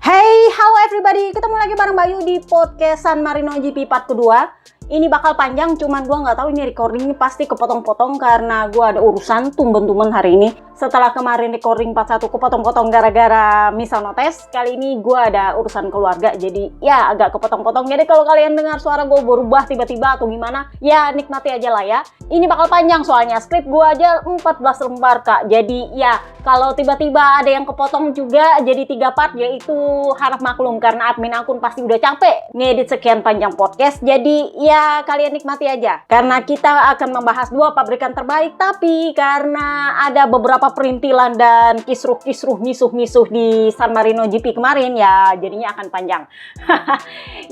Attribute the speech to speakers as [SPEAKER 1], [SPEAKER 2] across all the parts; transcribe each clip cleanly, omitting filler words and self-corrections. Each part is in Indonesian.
[SPEAKER 1] Hey, how everybody, ketemu lagi bareng Bayu di podcast San Marino GP part kedua. Ini bakal panjang, cuman gue nggak tahu ini recordingnya pasti kepotong-potong karena gue ada urusan tumben-tumben hari ini. Setelah kemarin recording part 1 kepotong-potong gara-gara Misano tes, kali ini gue ada urusan keluarga, jadi ya agak kepotong-potong. Jadi kalau kalian dengar suara gue berubah tiba-tiba atau gimana, ya nikmati aja lah ya. Ini bakal panjang soalnya, skrip gue aja 14 lembar kak. Jadi ya kalau tiba-tiba ada yang kepotong juga jadi 3 part, yaitu harap maklum karena admin akun pasti udah capek ngedit sekian panjang podcast. Jadi ya kalian nikmati aja karena kita akan membahas 2 pabrikan terbaik, tapi karena ada beberapa perintilan dan kisruh-kisruh misuh-misuh di San Marino GP kemarin, ya jadinya akan panjang.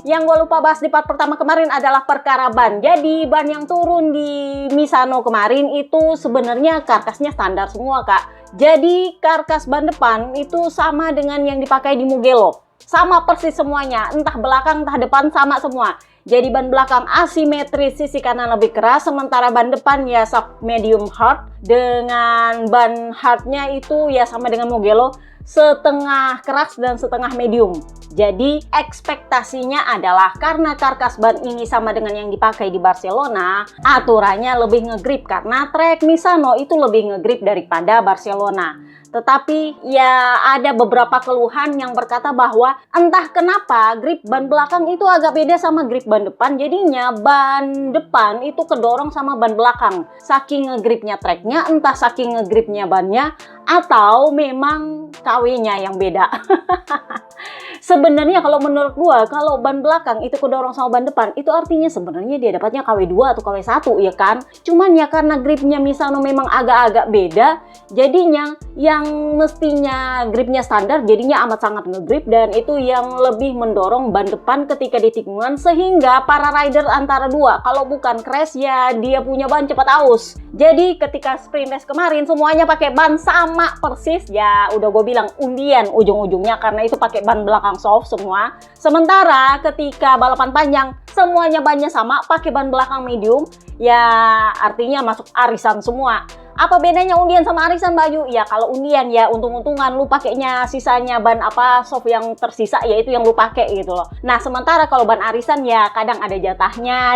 [SPEAKER 1] Yang gue lupa bahas di part pertama kemarin adalah perkara ban. Jadi ban yang turun di Misano kemarin itu sebenarnya karkasnya standar semua kak. Jadi karkas ban depan itu sama dengan yang dipakai di Mugello. Sama persis semuanya, entah belakang entah depan sama semua. Jadi ban belakang asimetris, sisi kanan lebih keras, sementara ban depan ya soft medium hard. Dengan ban hardnya itu ya sama dengan Mugello, setengah keras dan setengah medium. Jadi ekspektasinya adalah karena karkas ban ini sama dengan yang dipakai di Barcelona, aturannya lebih ngegrip karena trek Misano itu lebih ngegrip daripada Barcelona. Tetapi ya ada beberapa keluhan yang berkata bahwa entah kenapa grip ban belakang itu agak beda sama grip ban depan. Jadinya ban depan itu kedorong sama ban belakang. Saking ngegripnya treknya, entah saking ngegripnya bannya, atau memang KW-nya yang beda. Sebenarnya kalau menurut gua, kalau ban belakang itu kedorong sama ban depan, itu artinya sebenarnya dia dapatnya KW2 atau KW1 ya kan. Cuman ya karena gripnya Misano memang agak-agak beda, jadinya yang mestinya gripnya standar jadinya amat sangat ngegrip, dan itu yang lebih mendorong ban depan ketika di tikungan, sehingga para rider antara dua kalau bukan crash ya dia punya ban cepat aus. Jadi ketika sprint race kemarin semuanya pakai ban sama persis, ya udah gue bilang undian ujung-ujungnya karena itu pakai ban belakang soft semua. Sementara ketika balapan panjang semuanya bannya sama pakai ban belakang medium, ya artinya masuk arisan semua. Apa bedanya undian sama arisan Bayu? Ya kalau undian ya untung-untungan lu pakainya sisanya ban apa soft yang tersisa, yaitu yang lu pakai gitu loh. Nah sementara kalau ban arisan ya kadang ada jatahnya,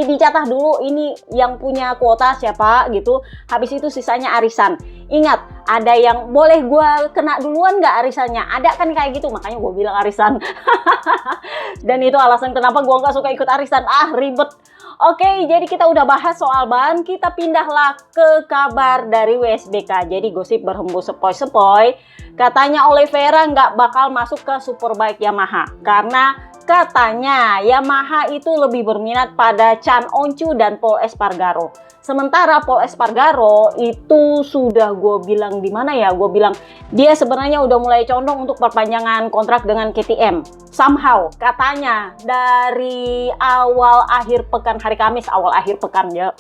[SPEAKER 1] dicatah dulu ini yang punya kuota siapa gitu. Habis itu sisanya arisan. Ingat, ada yang boleh gue kena duluan nggak arisannya? Ada kan kayak gitu, makanya gue bilang arisan. Dan itu alasan kenapa gue nggak suka ikut arisan. Ribet. Oke, jadi kita udah bahas soal ban, kita pindahlah ke kabar dari WSBK. Jadi gosip berhembus sepoi-sepoi, katanya Oliveira nggak bakal masuk ke Superbike Yamaha karena katanya Yamaha itu lebih berminat pada Chan Onchu dan Pol Espargaro. Sementara Pol Espargaro itu sudah gue bilang di mana ya, gue bilang dia sebenarnya udah mulai condong untuk perpanjangan kontrak dengan KTM. Somehow katanya dari awal akhir pekan hari Kamis, awal akhir pekan ya,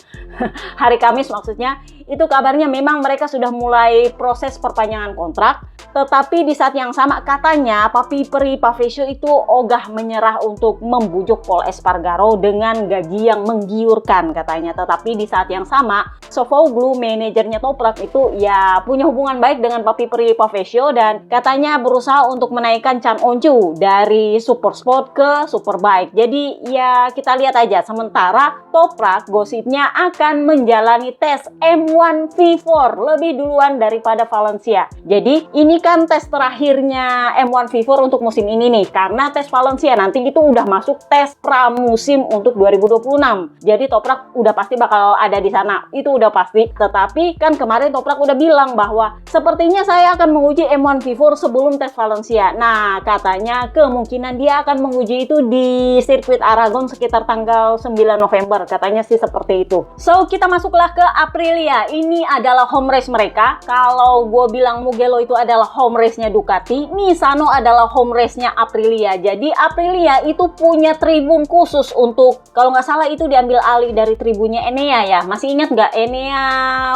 [SPEAKER 1] hari Kamis maksudnya, itu kabarnya memang mereka sudah mulai proses perpanjangan kontrak. Tetapi di saat yang sama katanya Papi Peri Pavesio itu ogah menyerah untuk membujuk Pol Espargaro dengan gaji yang menggiurkan katanya. Tetapi di saat yang sama Sofoglou, manajernya Toprak itu ya punya hubungan baik dengan Papi Peri Pavesio dan katanya berusaha untuk menaikkan Chan Onchu dari Super Sport ke Superbike. Jadi ya kita lihat aja. Sementara Toprak gosipnya akan menjalani tes M1 V4 lebih duluan daripada Valencia. Jadi ini kan tes terakhirnya M1 V4 untuk musim ini nih, karena tes Valencia nanti itu udah masuk tes pramusim untuk 2026. Jadi Toprak udah pasti bakal ada di sana, itu udah pasti. Tetapi kan kemarin Toprak udah bilang bahwa sepertinya saya akan menguji M1 V4 sebelum tes Valencia. Nah katanya kemungkinan dia akan menguji itu di sirkuit Aragon sekitar tanggal 9 November, katanya sih seperti itu. So kita masuklah ke Aprilia. Ini adalah home race mereka. Kalau gue bilang Mugello itu adalah home race-nya Ducati, Misano adalah home race-nya Aprilia. Jadi Aprilia itu punya tribun khusus untuk, kalau nggak salah itu diambil alih dari tribunnya Enea ya. Masih ingat nggak Enea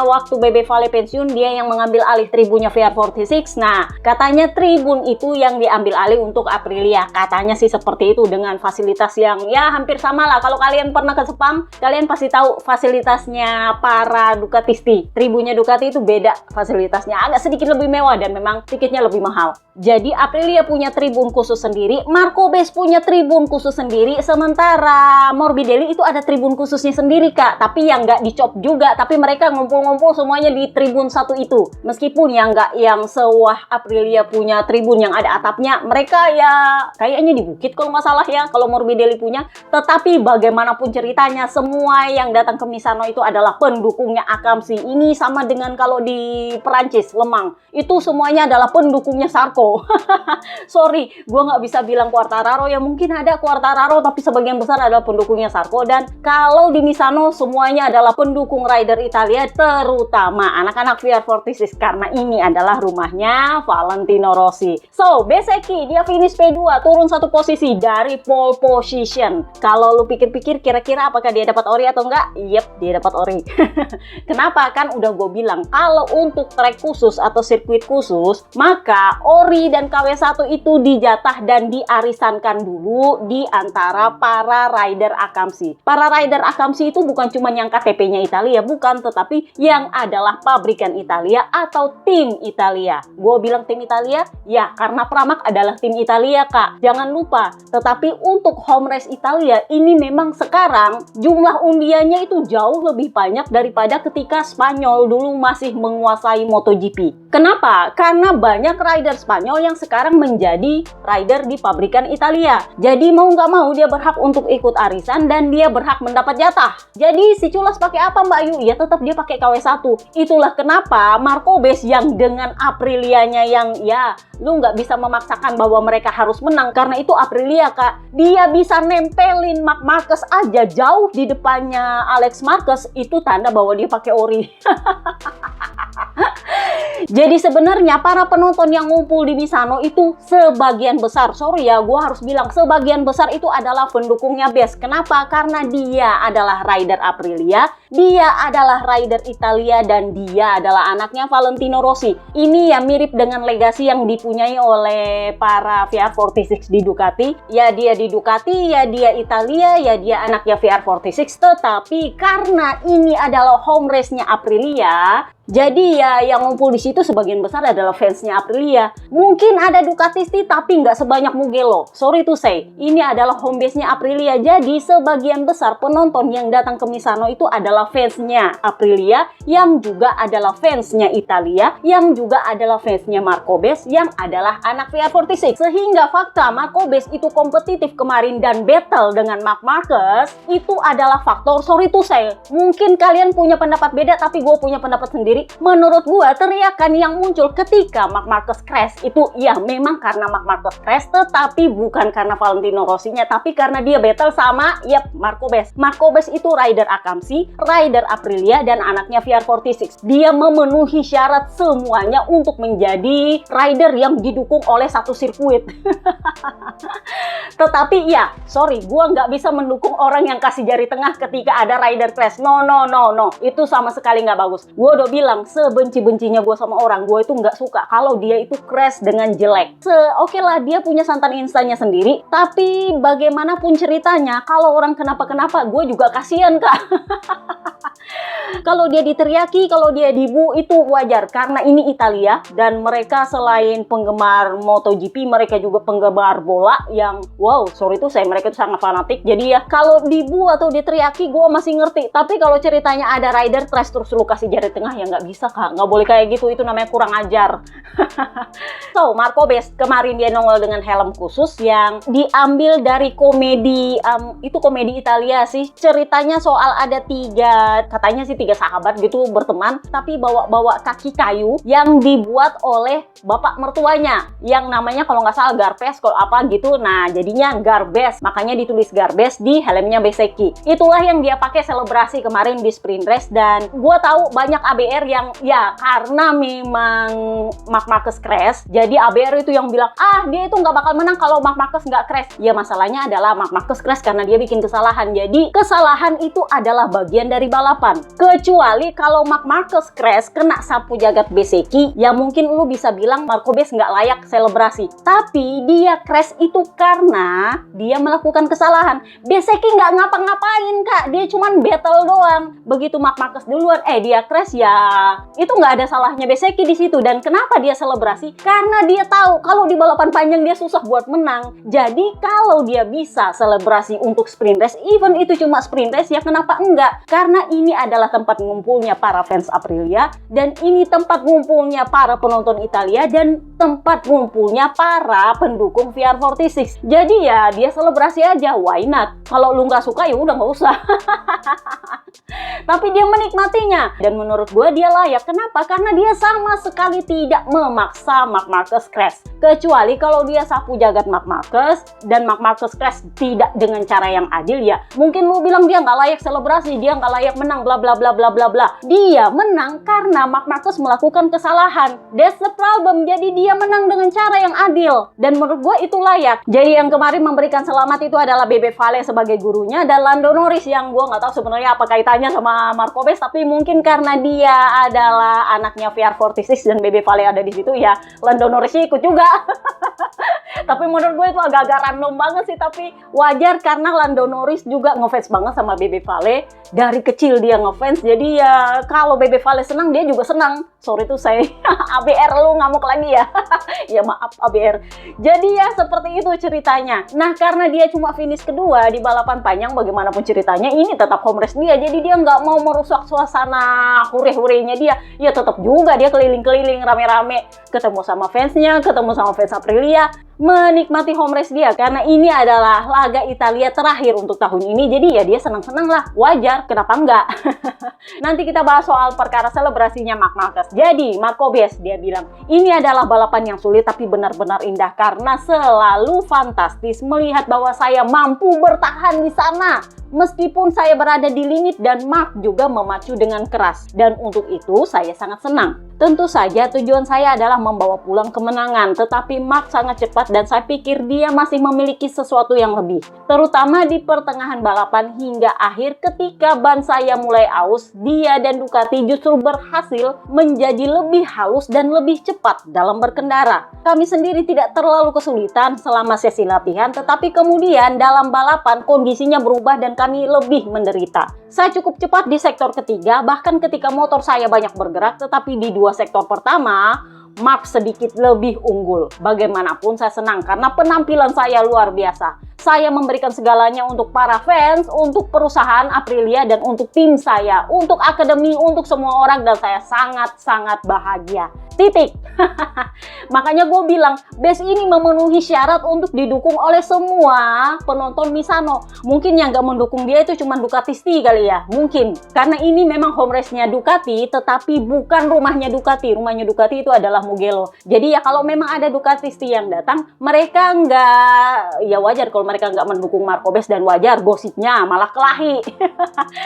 [SPEAKER 1] waktu BB Vale pensiun dia yang mengambil alih tribunnya VR46? Nah, katanya tribun itu yang diambil alih untuk Aprilia. Katanya sih seperti itu dengan fasilitas yang ya hampir sama lah. Kalau kalian pernah ke Sepang, kalian pasti tahu fasilitasnya para Ducatisti. Tribunnya Ducati itu beda fasilitasnya, agak sedikit lebih mewah dan memang tiketnya lebih mahal. Jadi Aprilia punya tribun khusus sendiri, Marco Base punya tribun khusus sendiri, sementara Morbidelli itu ada tribun khususnya sendiri Kak, tapi yang nggak dicop juga, tapi mereka ngumpul-ngumpul semuanya di tribun satu itu. Meskipun yang nggak yang sewah Aprilia punya tribun yang ada atapnya, mereka ya kayaknya di bukit kalau nggak salah ya, kalau Morbidelli punya. Tetapi bagaimanapun ceritanya, semua yang datang ke Misano itu adalah pendukungnya Akamsi. Ini sama dengan kalau di Perancis, Le Mans, itu semuanya adalah pendukungnya Sarko. Sorry, gue nggak bisa bilang Quartararo, ya mungkin ada Quartararo, tapi sebagian besar adalah pendukungnya Sarko. Dan kalau di Misano semuanya adalah pendukung rider Italia, terutama anak-anak VR46, karena ini adalah rumahnya Valentino Rossi. So, Bezzecchi dia finish P2, turun satu posisi dari pole position. Kalau lu pikir-pikir kira-kira apakah dia dapat ori atau enggak? Yep, dia dapat ori. Kenapa? Kan udah gue bilang, kalau untuk track khusus atau sirkuit khusus, maka ori dan KW1 itu dijatah dan diarisankan dulu di antara para rider Akamsi. Para rider Akamsi itu bukan cuma yang KTP-nya Italia, bukan, tetapi yang adalah pabrikan Italia atau tim Italia. Gue bilang tim Italia, ya karena Pramac adalah tim Italia Kak, jangan lupa. Tetapi untuk home race Italia ini memang sekarang jumlah undiannya itu jauh lebih banyak daripada ketika Spanyol dulu masih menguasai MotoGP. Kenapa? Karena banyak rider Spanyol yang sekarang menjadi rider di pabrikan Italia. Jadi mau nggak mau dia berhak untuk ikut arisan dan dia berhak mendapat jatah. Jadi si Culas pakai apa Mbak Ayu? Ya tetap dia pakai KW1. Itulah kenapa Marco Base yang dengan Aprilianya yang ya lu nggak bisa memaksakan bahwa mereka harus menang karena itu Aprilia Kak. Dia bisa nempelin Marc Marquez aja jauh di depannya Alex Marquez, itu tanda bahwa dia pakai ori. Jadi sebenarnya para penonton yang ngumpul di Misano itu sebagian besar, sorry ya, gue harus bilang sebagian besar itu adalah pendukungnya Bes. Kenapa? Karena dia adalah rider Aprilia, dia adalah rider Italia, dan dia adalah anaknya Valentino Rossi. Ini ya mirip dengan legasi yang dipunyai oleh para VR46 di Ducati. Ya dia di Ducati, ya dia Italia, ya dia anaknya VR46. Tetapi karena ini adalah home race-nya Aprilia, jadi ya yang ngumpul di situ sebagian besar adalah fansnya Aprilia. Mungkin ada Ducatisti tapi nggak sebanyak Mugello. Sorry to say, ini adalah home base-nya Aprilia. Jadi sebagian besar penonton yang datang ke Misano itu adalah fansnya Aprilia, yang juga adalah fansnya Italia, yang juga adalah fansnya Marco Base, yang adalah anak VR46. Sehingga fakta Marco Base itu kompetitif kemarin dan battle dengan Marc Marquez itu adalah faktor, sorry to say. Mungkin kalian punya pendapat beda tapi gue punya pendapat sendiri. Menurut gua teriakan yang muncul ketika Marc Marquez crash itu ya memang karena Marc Marquez crash, tetapi bukan karena Valentino Rossi-nya, tapi karena dia battle sama Marco Base. Marco Base itu rider Akamsi, rider Aprilia, dan anaknya VR46. Dia memenuhi syarat semuanya untuk menjadi rider yang didukung oleh satu sirkuit. Tetapi ya, sorry, gua nggak bisa mendukung orang yang kasih jari tengah ketika ada rider crash. No. Itu sama sekali nggak bagus. Gua udah bilang sebenci-bencinya gue sama orang, gue itu nggak suka kalau dia itu crash dengan jelek. Oke lah, dia punya santan instannya sendiri, tapi bagaimanapun ceritanya, kalau orang kenapa-kenapa, gue juga kasihan Kak. Kalau dia diteriaki, kalau dia dibu, itu wajar karena ini Italia dan mereka selain penggemar MotoGP, mereka juga penggemar bola yang wow, sorry itu mereka itu sangat fanatik. Jadi ya kalau dibu atau diteriaki gue masih ngerti, tapi kalau ceritanya ada rider crash terus lu kasih jari tengah, ya nggak bisa Kak, nggak boleh kayak gitu, itu namanya kurang ajar. So Marco Base kemarin dia nongol dengan helm khusus yang diambil dari komedi, itu komedi Italia sih. Ceritanya soal ada katanya sih tiga sahabat gitu berteman, tapi bawa kaki kayu yang dibuat oleh bapak mertuanya yang namanya kalau nggak salah Garbes kalau apa gitu. Nah jadinya Garbes, makanya ditulis Garbes di helmnya Bezzecchi. Itulah yang dia pakai selebrasi kemarin di sprint race, dan gue tahu banyak ABR yang ya karena memang Marc Marquez crash, jadi ABR itu yang bilang dia itu nggak bakal menang kalau Marc Marquez nggak crash. Ya masalahnya adalah Marc Marquez crash karena dia bikin kesalahan. Jadi kesalahan itu adalah bagian dari balapan. Kecuali kalau Marc Marquez crash kena sapu jagat Bezzecchi, ya mungkin lu bisa bilang Marquez nggak layak selebrasi. Tapi dia crash itu karena dia melakukan kesalahan. Bezzecchi nggak ngapa-ngapain kak, dia cuman battle doang. Begitu Marc Marquez duluan, dia crash, ya itu nggak ada salahnya Bezzecchi di situ. Dan kenapa dia selebrasi? Karena dia tahu kalau di balapan panjang dia susah buat menang. Jadi kalau dia bisa selebrasi untuk sprint race, even itu cuma sprint race, ya kenapa enggak? Karena ini adalah tempat ngumpulnya para fans Aprilia, dan ini tempat ngumpulnya para penonton Italia, dan tempat ngumpulnya para pendukung VR46. Jadi ya dia selebrasi aja, why not? Kalau lu nggak suka ya udah nggak usah. Tapi dia menikmatinya, dan menurut gue dia layak. Kenapa? Karena dia sama sekali tidak memaksa Marc Marquez crash. Kecuali kalau dia sapu jagat Marc Marquez dan Marc Marquez crash tidak dengan cara yang adil, ya mungkin lu bilang dia nggak layak selebrasi, dia nggak layak menang, bla bla bla bla bla bla. Dia menang karena Marc Marquez melakukan kesalahan. That's the problem. Jadi dia menang dengan cara yang adil, dan menurut gue itu layak. Jadi yang kemarin memberikan selamat itu adalah Bebe Vale sebagai gurunya, dan Lando Norris yang gue nggak tahu sebenarnya apa kaitannya sama Marquez, tapi mungkin karena dia adalah anaknya VR46 dan Bebe Vale ada di situ, ya Lando Norris ikut juga. Tapi menurut gue itu agak-agak random banget sih, tapi wajar karena Lando Norris juga ngefans banget sama Bebe Vale. Dari kecil dia ngefans, jadi ya kalau Bebe Vale senang dia juga senang. Sorry tuh saya ABR lu ngamuk lagi ya. Ya maaf ABR. Jadi ya seperti itu ceritanya. Nah karena dia cuma finish kedua di balapan panjang, bagaimanapun ceritanya ini tetap home race dia. Jadi dia nggak mau merusak suasana hure-hurenya dia. Ya tetap juga dia keliling-keliling rame-rame, ketemu sama fansnya, ketemu sama fans Aprilia, menikmati home race dia. Karena ini adalah laga Italia terakhir untuk tahun ini, jadi ya dia senang-senang lah, wajar, kenapa enggak? Nanti kita bahas soal perkara selebrasinya Marc Marquez. Jadi Marquez dia bilang ini adalah balapan yang sulit tapi benar-benar indah, karena selalu fantastis melihat bahwa saya mampu bertahan di sana meskipun saya berada di limit, dan Marc juga memacu dengan keras, dan untuk itu saya sangat senang. Tentu saja tujuan saya adalah membawa pulang kemenangan, tetapi Marc sangat cepat dan saya pikir dia masih memiliki sesuatu yang lebih. Terutama di pertengahan balapan hingga akhir ketika ban saya mulai aus, dia dan Ducati justru berhasil menjadi lebih halus dan lebih cepat dalam berkendara. Kami sendiri tidak terlalu kesulitan selama sesi latihan, tetapi kemudian dalam balapan kondisinya berubah dan kami lebih menderita. Saya cukup cepat di sektor ketiga, bahkan ketika motor saya banyak bergerak, tetapi di dua sektor pertama Marc sedikit lebih unggul. Bagaimanapun saya senang karena penampilan saya luar biasa. Saya memberikan segalanya untuk para fans, untuk perusahaan Aprilia, dan untuk tim saya, untuk akademi, untuk semua orang, dan saya sangat-sangat bahagia. Titik. Makanya gue bilang, base ini memenuhi syarat untuk didukung oleh semua penonton Misano. Mungkin yang gak mendukung dia itu cuma Ducatisti kali ya, mungkin. Karena ini memang home race-nya Ducati, tetapi bukan rumahnya Ducati. Rumahnya Ducati itu adalah Mugello. Jadi ya kalau memang ada Ducatisti yang datang, mereka nggak, ya wajar kalau mereka nggak mendukung Marquez, dan wajar gosipnya malah kelahi.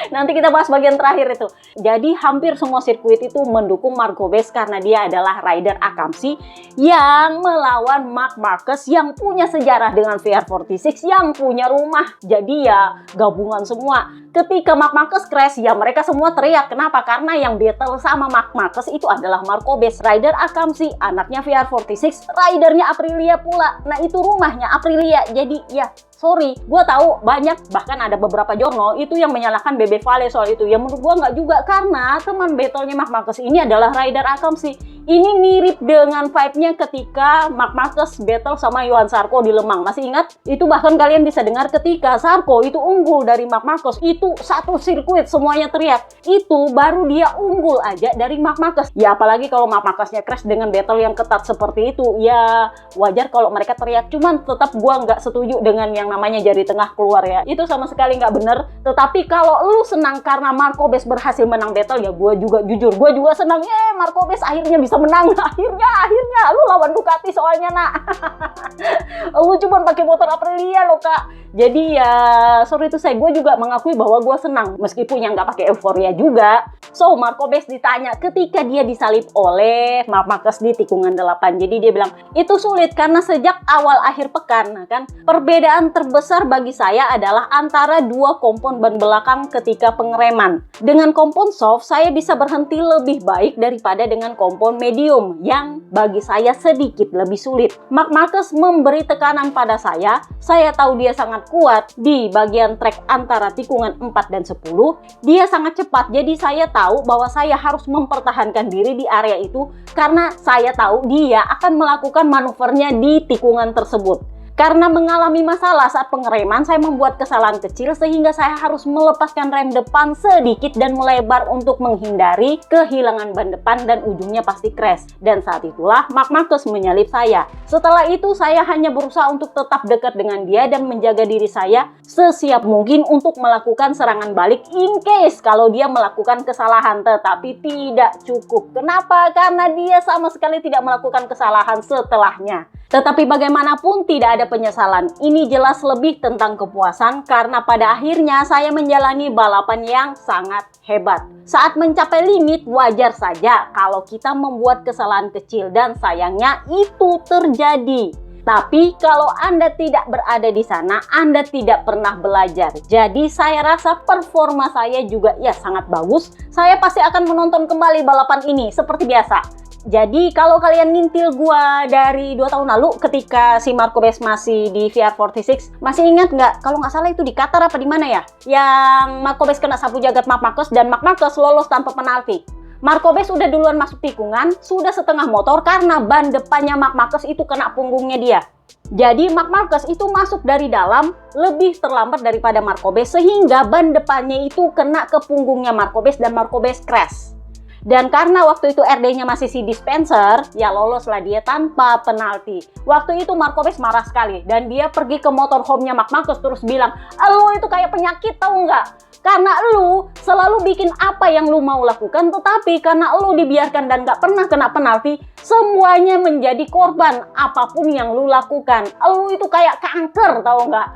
[SPEAKER 1] Nanti kita bahas bagian terakhir itu. Jadi hampir semua sirkuit itu mendukung Marquez karena dia adalah rider Akamsi yang melawan Marc Marquez yang punya sejarah dengan VR46, yang punya rumah. Jadi ya gabungan semua. Ketika Marc Marquez crash, ya mereka semua teriak. Kenapa? Karena yang battle sama Marc Marquez itu adalah Marquez, rider Akamsi, anaknya VR46, ridernya Aprilia pula. Nah itu rumahnya Aprilia. Jadi ya sorry, gue tahu banyak, bahkan ada beberapa jurnal itu yang menyalahkan Bebe Vale soal itu. Ya menurut gue nggak juga, karena teman battlenya Marc Marquez ini adalah rider Akamsi. Ini mirip dengan vibe-nya ketika Marc Marquez battle sama Johan Zarco di Lemang. Masih ingat? Itu bahkan kalian bisa dengar ketika Zarco itu unggul dari Marc Marquez. Itu satu sirkuit semuanya teriak. Itu baru dia unggul aja dari Marc Marquez. Ya apalagi kalau Marc Marqueznya crash dengan battle yang ketat seperti itu. Ya wajar kalau mereka teriak. Cuman tetap gua nggak setuju dengan yang namanya jari tengah keluar ya. Itu sama sekali nggak bener. Tetapi kalau lu senang karena Marco Bes berhasil menang battle, ya gue juga jujur, gue juga senang. Marco Bes akhirnya bisa menang. Akhirnya lu lawan Ducati soalnya nak. Lu cuma pakai motor Aprilia lo kak. Jadi ya sorry itu saya, gue juga mengakui bahwa gue senang meskipun yang nggak pakai euforia juga. So Marco Bes ditanya ketika dia disalip oleh Marc Marquez di tikungan 8. Jadi dia bilang itu sulit karena sejak awal akhir pekan. Nah kan perbedaan terbesar bagi saya adalah antara dua kompon ban belakang ketika pengereman. Dengan kompon soft saya bisa berhenti lebih baik daripada dengan kompon medium yang bagi saya sedikit lebih sulit. Marc Marquez memberi tekanan pada saya tahu dia sangat kuat di bagian trek antara tikungan 4 dan 10. Dia sangat cepat, jadi saya tahu bahwa saya harus mempertahankan diri di area itu karena saya tahu dia akan melakukan manuvernya di tikungan tersebut. Karena mengalami masalah saat pengereman, saya membuat kesalahan kecil sehingga saya harus melepaskan rem depan sedikit dan melebar untuk menghindari kehilangan ban depan dan ujungnya pasti crash. Dan saat itulah Marc Marquez menyalip saya. Setelah itu saya hanya berusaha untuk tetap dekat dengan dia dan menjaga diri saya sesiap mungkin untuk melakukan serangan balik in case kalau dia melakukan kesalahan, tetapi tidak cukup. Kenapa? Karena dia sama sekali tidak melakukan kesalahan setelahnya. Tetapi bagaimanapun tidak ada penyesalan. Ini jelas lebih tentang kepuasan karena pada akhirnya saya menjalani balapan yang sangat hebat. Saat mencapai limit wajar saja kalau kita membuat kesalahan kecil dan sayangnya itu terjadi. Tapi kalau Anda tidak berada di sana, Anda tidak pernah belajar. Jadi saya rasa performa saya juga ya sangat bagus. Saya pasti akan menonton kembali balapan ini seperti biasa. Jadi kalau kalian ngintil gua dari 2 tahun lalu ketika si Marco Bes masih di VR46, masih ingat nggak? Kalau nggak salah itu di Qatar apa di mana ya? Yang Marco Bes kena sapu jagat Marc Marquez dan Marc Marquez lolos tanpa penalti. Marco Bes udah duluan masuk tikungan, sudah setengah motor karena ban depannya Marc Marquez itu kena punggungnya dia. Jadi Marc Marquez itu masuk dari dalam lebih terlambat daripada Marco Bes sehingga ban depannya itu kena ke punggungnya Marco Bes dan Marco Bes crash. Dan karena waktu itu RD-nya masih si dispenser, ya loloslah dia tanpa penalti. Waktu itu Marco Bes marah sekali dan dia pergi ke motorhome-nya Marc Marquez terus bilang, "Lu itu kayak penyakit tahu nggak? Karena lu selalu bikin apa yang lu mau lakukan, tetapi karena lu dibiarkan dan gak pernah kena penalti, semuanya menjadi korban apapun yang lu lakukan. Lu itu kayak kanker, tahu nggak?"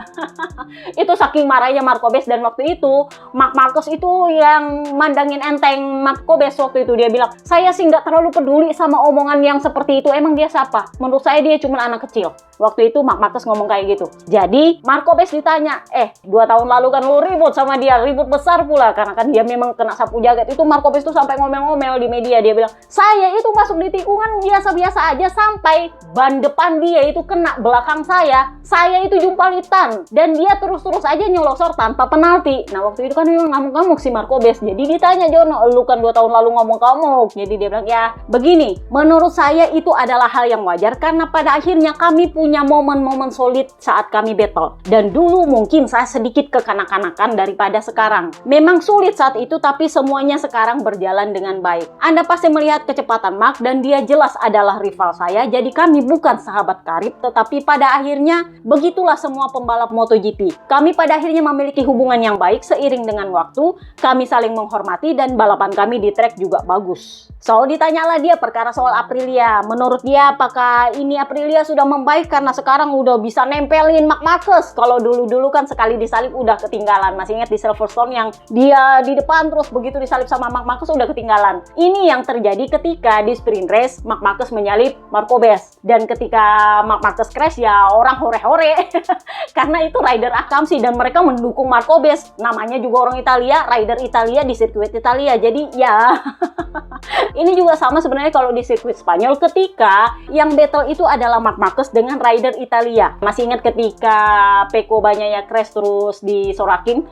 [SPEAKER 1] Itu saking marahnya Marco Bes. Dan waktu itu Marc Marquez itu yang mandangin enteng Marco Bes. Waktu itu dia bilang, "Saya sih nggak terlalu peduli sama omongan yang seperti itu. Emang dia siapa? Menurut saya dia cuma anak kecil." Waktu itu Marc Marquez ngomong kayak gitu. Jadi Marco Bes ditanya, 2 tahun lalu kan lu ribut sama dia, ribut besar pula karena kan dia memang kena sapu jagat. Itu Marco Bes tuh sampai ngomel-ngomel di media. Dia bilang, "Saya itu masuk di tikungan biasa-biasa aja sampai ban depan dia itu kena belakang saya itu jumpalitan dan dia terus-terus aja nyelosor tanpa penalti." Nah waktu itu kan memang ngamuk-ngamuk si Marco Bes. Jadi ditanya, "Jono, lu kan 2 tahun lalu ngomong kamuk." Jadi dia bilang, "Ya begini, menurut saya itu adalah hal yang wajar karena pada akhirnya kami punya momen-momen solid saat kami battle. Dan dulu mungkin saya sedikit kekanak-kanakan daripada sekarang. Memang sulit saat itu tapi semuanya sekarang berjalan dengan baik. Anda pasti melihat kecepatan Marc dan dia jelas adalah rival saya. Jadi kami bukan sahabat karib, tetapi pada akhirnya begitulah semua pembalap MotoGP. Kami pada akhirnya memiliki hubungan yang baik seiring dengan waktu. Kami saling menghormati dan balapan kami di track juga bagus." So ditanyalah dia perkara soal Aprilia. Menurut dia apakah ini Aprilia sudah membaik karena sekarang udah bisa nempelin Marc Marquez. Kalau dulu-dulu kan sekali disalip udah ketinggalan. Masih ingat di Silverstone yang dia di depan terus begitu disalip sama Marc Marquez udah ketinggalan. Ini yang terjadi ketika di sprint race Marc Marquez menyalip Marco Bes. Dan ketika Marc Marquez crash ya orang hore-hore. Karena itu rider Akamsi dan mereka mendukung Marco Bes. Namanya juga orang Italia, rider Italia di sirkuit Italia. Jadi ya ini juga sama sebenarnya kalau di sirkuit Spanyol ketika yang battle itu adalah Marc Marquez dengan rider Italia. Masih ingat ketika Pecco Bagnaia crash terus disorakin?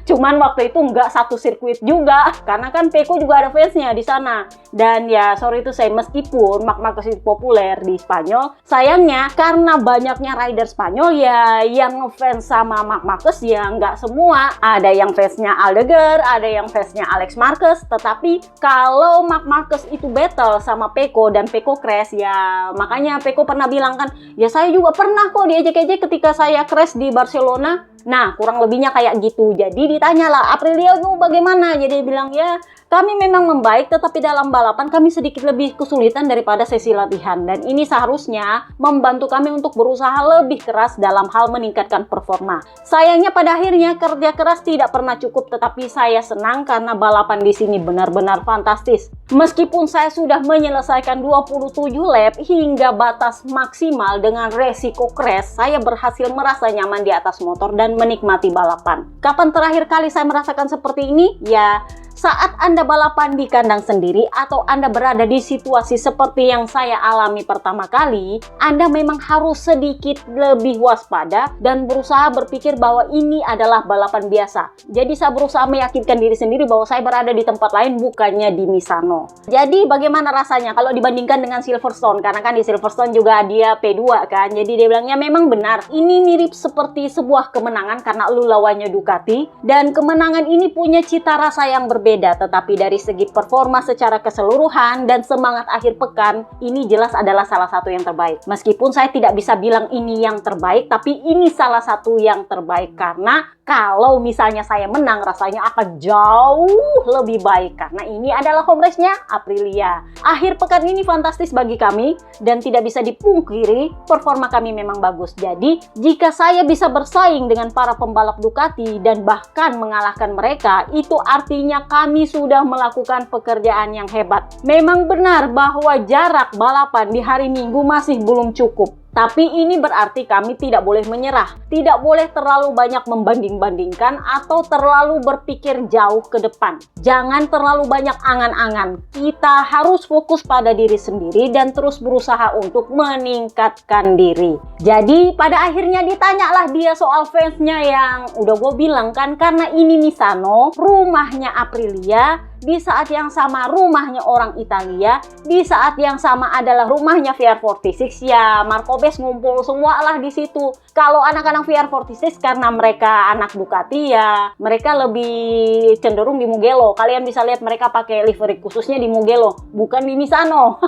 [SPEAKER 1] Cuman waktu itu nggak satu sirkuit juga karena kan Pecco juga ada fansnya di sana. Dan ya sorry itu saya, meskipun Marc Marquez itu populer di Spanyol, sayangnya karena banyaknya rider Spanyol ya yang fans sama Marc Marquez ya nggak semua. Ada yang fansnya Aldeguer, ada yang fansnya Alex Marquez, tetapi kalau Marc Marquez itu battle sama Peko dan Peko crash, ya makanya Peko pernah bilang kan, ya saya juga pernah kok diejek-ejek ketika saya crash di Barcelona. Nah, kurang lebihnya kayak gitu. Jadi ditanyalah, Aprilia itu bagaimana? Jadi dia bilang, ya kami memang membaik, tetapi dalam balapan kami sedikit lebih kesulitan daripada sesi latihan. Dan ini seharusnya membantu kami untuk berusaha lebih keras dalam hal meningkatkan performa. Sayangnya pada akhirnya kerja keras tidak pernah cukup, tetapi saya senang karena balapan di sini benar-benar fantastis. Meskipun saya sudah menyelesaikan 27 lap hingga batas maksimal dengan resiko crash, saya berhasil merasa nyaman di atas motor dan menikmati balapan. Kapan terakhir kali saya merasakan seperti ini? Ya, saat Anda balapan di kandang sendiri atau Anda berada di situasi seperti yang saya alami pertama kali, Anda memang harus sedikit lebih waspada dan berusaha berpikir bahwa ini adalah balapan biasa. Jadi saya berusaha meyakinkan diri sendiri bahwa saya berada di tempat lain, bukannya di Misano. Jadi bagaimana rasanya kalau dibandingkan dengan Silverstone? Karena kan di Silverstone juga dia P2 kan. Jadi dia bilangnya memang benar, ini mirip seperti sebuah kemenangan karena lu lawannya Ducati. Dan kemenangan ini punya cita rasa yang berbeda, tetapi dari segi performa secara keseluruhan dan semangat akhir pekan, ini jelas adalah salah satu yang terbaik. Meskipun saya tidak bisa bilang ini yang terbaik, tapi ini salah satu yang terbaik karena kalau misalnya saya menang, rasanya akan jauh lebih baik karena ini adalah home race-nya Aprilia. Akhir pekan ini fantastis bagi kami dan tidak bisa dipungkiri performa kami memang bagus. Jadi, jika saya bisa bersaing dengan para pembalap Ducati dan bahkan mengalahkan mereka, itu artinya kami sudah melakukan pekerjaan yang hebat. Memang benar bahwa jarak balapan di hari Minggu masih belum cukup. Tapi ini berarti kami tidak boleh menyerah, tidak boleh terlalu banyak membanding-bandingkan atau terlalu berpikir jauh ke depan. Jangan terlalu banyak angan-angan. Kita harus fokus pada diri sendiri dan terus berusaha untuk meningkatkan diri. Jadi pada akhirnya ditanyalah dia soal fansnya yang udah gue bilang kan, karena ini Misano, rumahnya Aprilia, di saat yang sama rumahnya orang Italia, di saat yang sama adalah rumahnya VR46, ya Marco Bes ngumpul semua lah di situ. Kalau anak-anak VR46 karena mereka anak Ducati, ya mereka lebih cenderung di Mugello. Kalian bisa lihat mereka pakai livery khususnya di Mugello, bukan di Misano.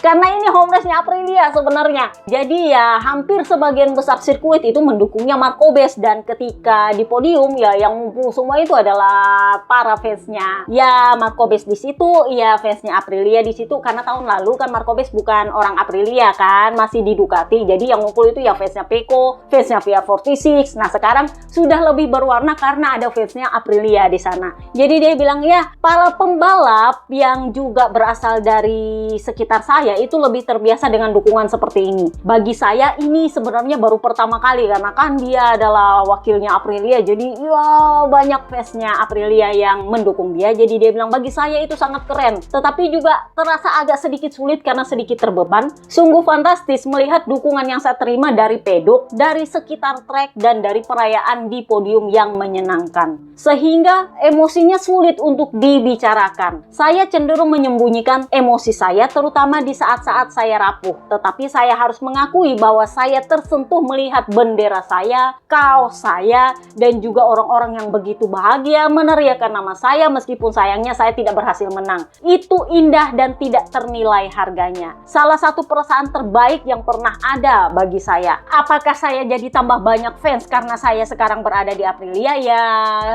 [SPEAKER 1] Karena ini home race-nya Aprilia sebenarnya. Jadi ya hampir sebagian besar sirkuit itu mendukungnya Marco Bes, dan ketika di podium ya yang ngumpul semua itu adalah para fansnya. Ya Marco Bes di situ, ya fansnya Aprilia di situ, karena tahun lalu kan Marco Bes bukan orang Aprilia kan, masih di Ducati. Jadi yang ngumpul itu ya fansnya Peko, fansnya VR46. Nah sekarang sudah lebih berwarna karena ada fansnya Aprilia di sana. Jadi dia bilang ya para pembalap yang juga berasal dari sekitar saya itu lebih terbiasa dengan dukungan seperti ini. Bagi saya ini sebenarnya baru pertama kali karena kan dia adalah wakilnya Aprilia. Jadi ya banyak fansnya Aprilia yang mendukung dia. Jadi dia bilang bagi saya itu sangat keren. Tetapi juga terasa agak sedikit sulit karena sedikit terbeban. Sungguh fantastis melihat dukungan yang saya terima dari pedok, dari sekitar trek, dan dari perayaan di podium yang menyenangkan. Sehingga emosinya sulit untuk dibicarakan. Saya cenderung menyembunyikan emosi saya terutama di saat-saat saya rapuh. Tetapi saya harus mengakui bahwa saya tersentuh melihat bendera saya, kaos saya, dan juga orang-orang yang begitu bahagia meneriakan nama saya meskipun sayangnya saya tidak berhasil menang. Itu indah dan tidak ternilai harganya. Salah satu perasaan terbaik yang pernah ada bagi saya. Apakah saya jadi tambah banyak fans karena saya sekarang berada di Aprilia? Ya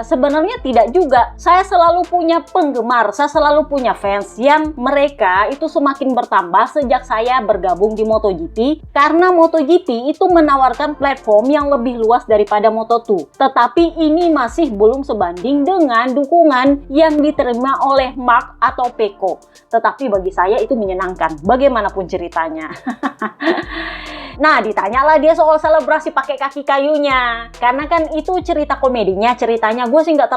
[SPEAKER 1] sebenarnya tidak juga. Saya selalu punya penggemar, saya selalu punya fans yang mereka itu semakin bertambah sejak saya bergabung di MotoGP, karena MotoGP itu menawarkan platform yang lebih luas daripada Moto2. Tetapi ini masih belum sebanding dengan dukungan yang diterima oleh Marc atau Peko. Tetapi bagi saya itu menyenangkan, bagaimanapun ceritanya. Nah, ditanyalah dia soal selebrasi pakai kaki kayunya. Karena kan itu cerita komedinya, ceritanya gue sih nggak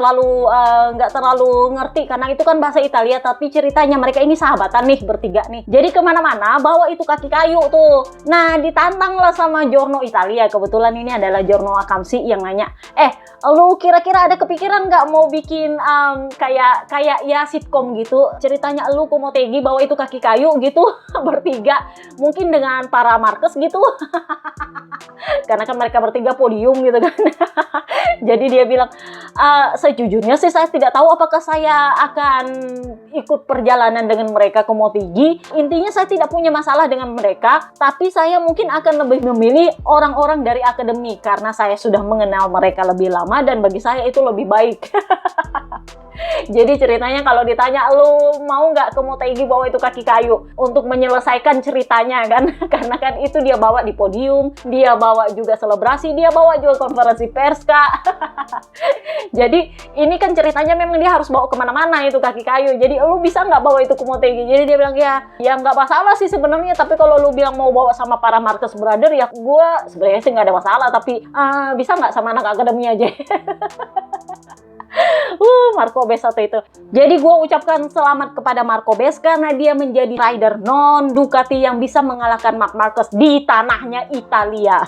[SPEAKER 1] terlalu ngerti karena itu kan bahasa Italia, tapi ceritanya mereka ini sahabatan nih bertiga nih. Jadi kemana-mana bawa itu kaki kayu tuh. Nah, ditantang lah sama Giorno Italia. Kebetulan ini adalah Giorno Akamsi yang nanya, lu kira-kira ada kepikiran nggak mau bikin kayak ya sitkom gitu? Ceritanya lu kok mau tegi bawa itu kaki kayu gitu bertiga, mungkin dengan para Marquez gitu. Karena kan mereka bertiga podium gitu kan. Jadi dia bilang, sejujurnya sih saya tidak tahu apakah saya akan ikut perjalanan dengan mereka ke Motegi. Intinya saya tidak punya masalah dengan mereka, tapi saya mungkin akan lebih memilih orang-orang dari akademi karena saya sudah mengenal mereka lebih lama dan bagi saya itu lebih baik. Jadi ceritanya kalau ditanya lu mau nggak ke Motegi bawa itu kaki kayu untuk menyelesaikan ceritanya kan, karena kan itu dia bawa di podium, dia bawa juga selebrasi, dia bawa juga konferensi pers kak. Jadi ini kan ceritanya memang dia harus bawa kemana-mana itu kaki kayu. Jadi lu bisa nggak bawa itu ke Motegi? Jadi dia bilang ya nggak masalah sih sebenarnya, tapi kalau lu bilang mau bawa sama para Marcus Brother ya gue sebenarnya sih nggak ada masalah, tapi bisa nggak sama anak akademi aja. Marco Bes satu itu. Jadi gue ucapkan selamat kepada Marco Bes karena dia menjadi rider non Ducati yang bisa mengalahkan Marc Marquez di tanahnya Italia.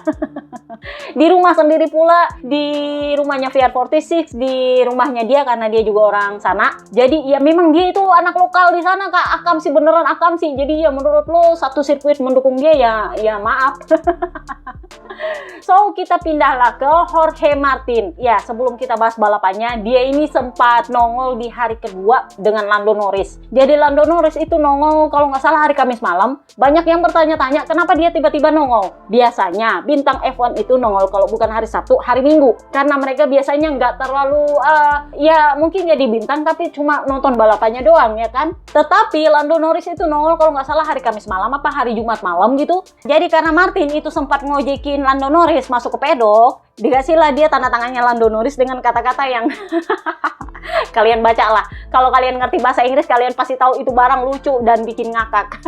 [SPEAKER 1] Di rumah sendiri pula, di rumahnya VR46, di rumahnya dia karena dia juga orang sana. Jadi ya memang dia itu anak lokal di sana kak, Akamsi beneran Akamsi. Jadi ya menurut lo satu sirkuit mendukung dia ya maaf. So kita pindahlah ke Jorge Martin. Ya sebelum kita bahas balapannya, dia ini sempat nongol di hari kedua dengan Lando Norris. Jadi Lando Norris itu nongol kalau nggak salah hari Kamis malam. Banyak yang bertanya-tanya kenapa dia tiba-tiba nongol. Biasanya bintang F1 itu nongol kalau bukan hari Sabtu, hari Minggu. Karena mereka biasanya nggak terlalu, ya mungkin jadi bintang tapi cuma nonton balapannya doang ya kan. Tetapi Lando Norris itu nongol kalau nggak salah hari Kamis malam apa hari Jumat malam gitu. Jadi karena Martin itu sempat ngojekin Lando Norris masuk ke pedok, dikasihlah dia tanda tangannya Lando Norris dengan kata-kata yang kalian baca lah. Kalau kalian ngerti bahasa Inggris, kalian pasti tahu itu barang lucu dan bikin ngakak.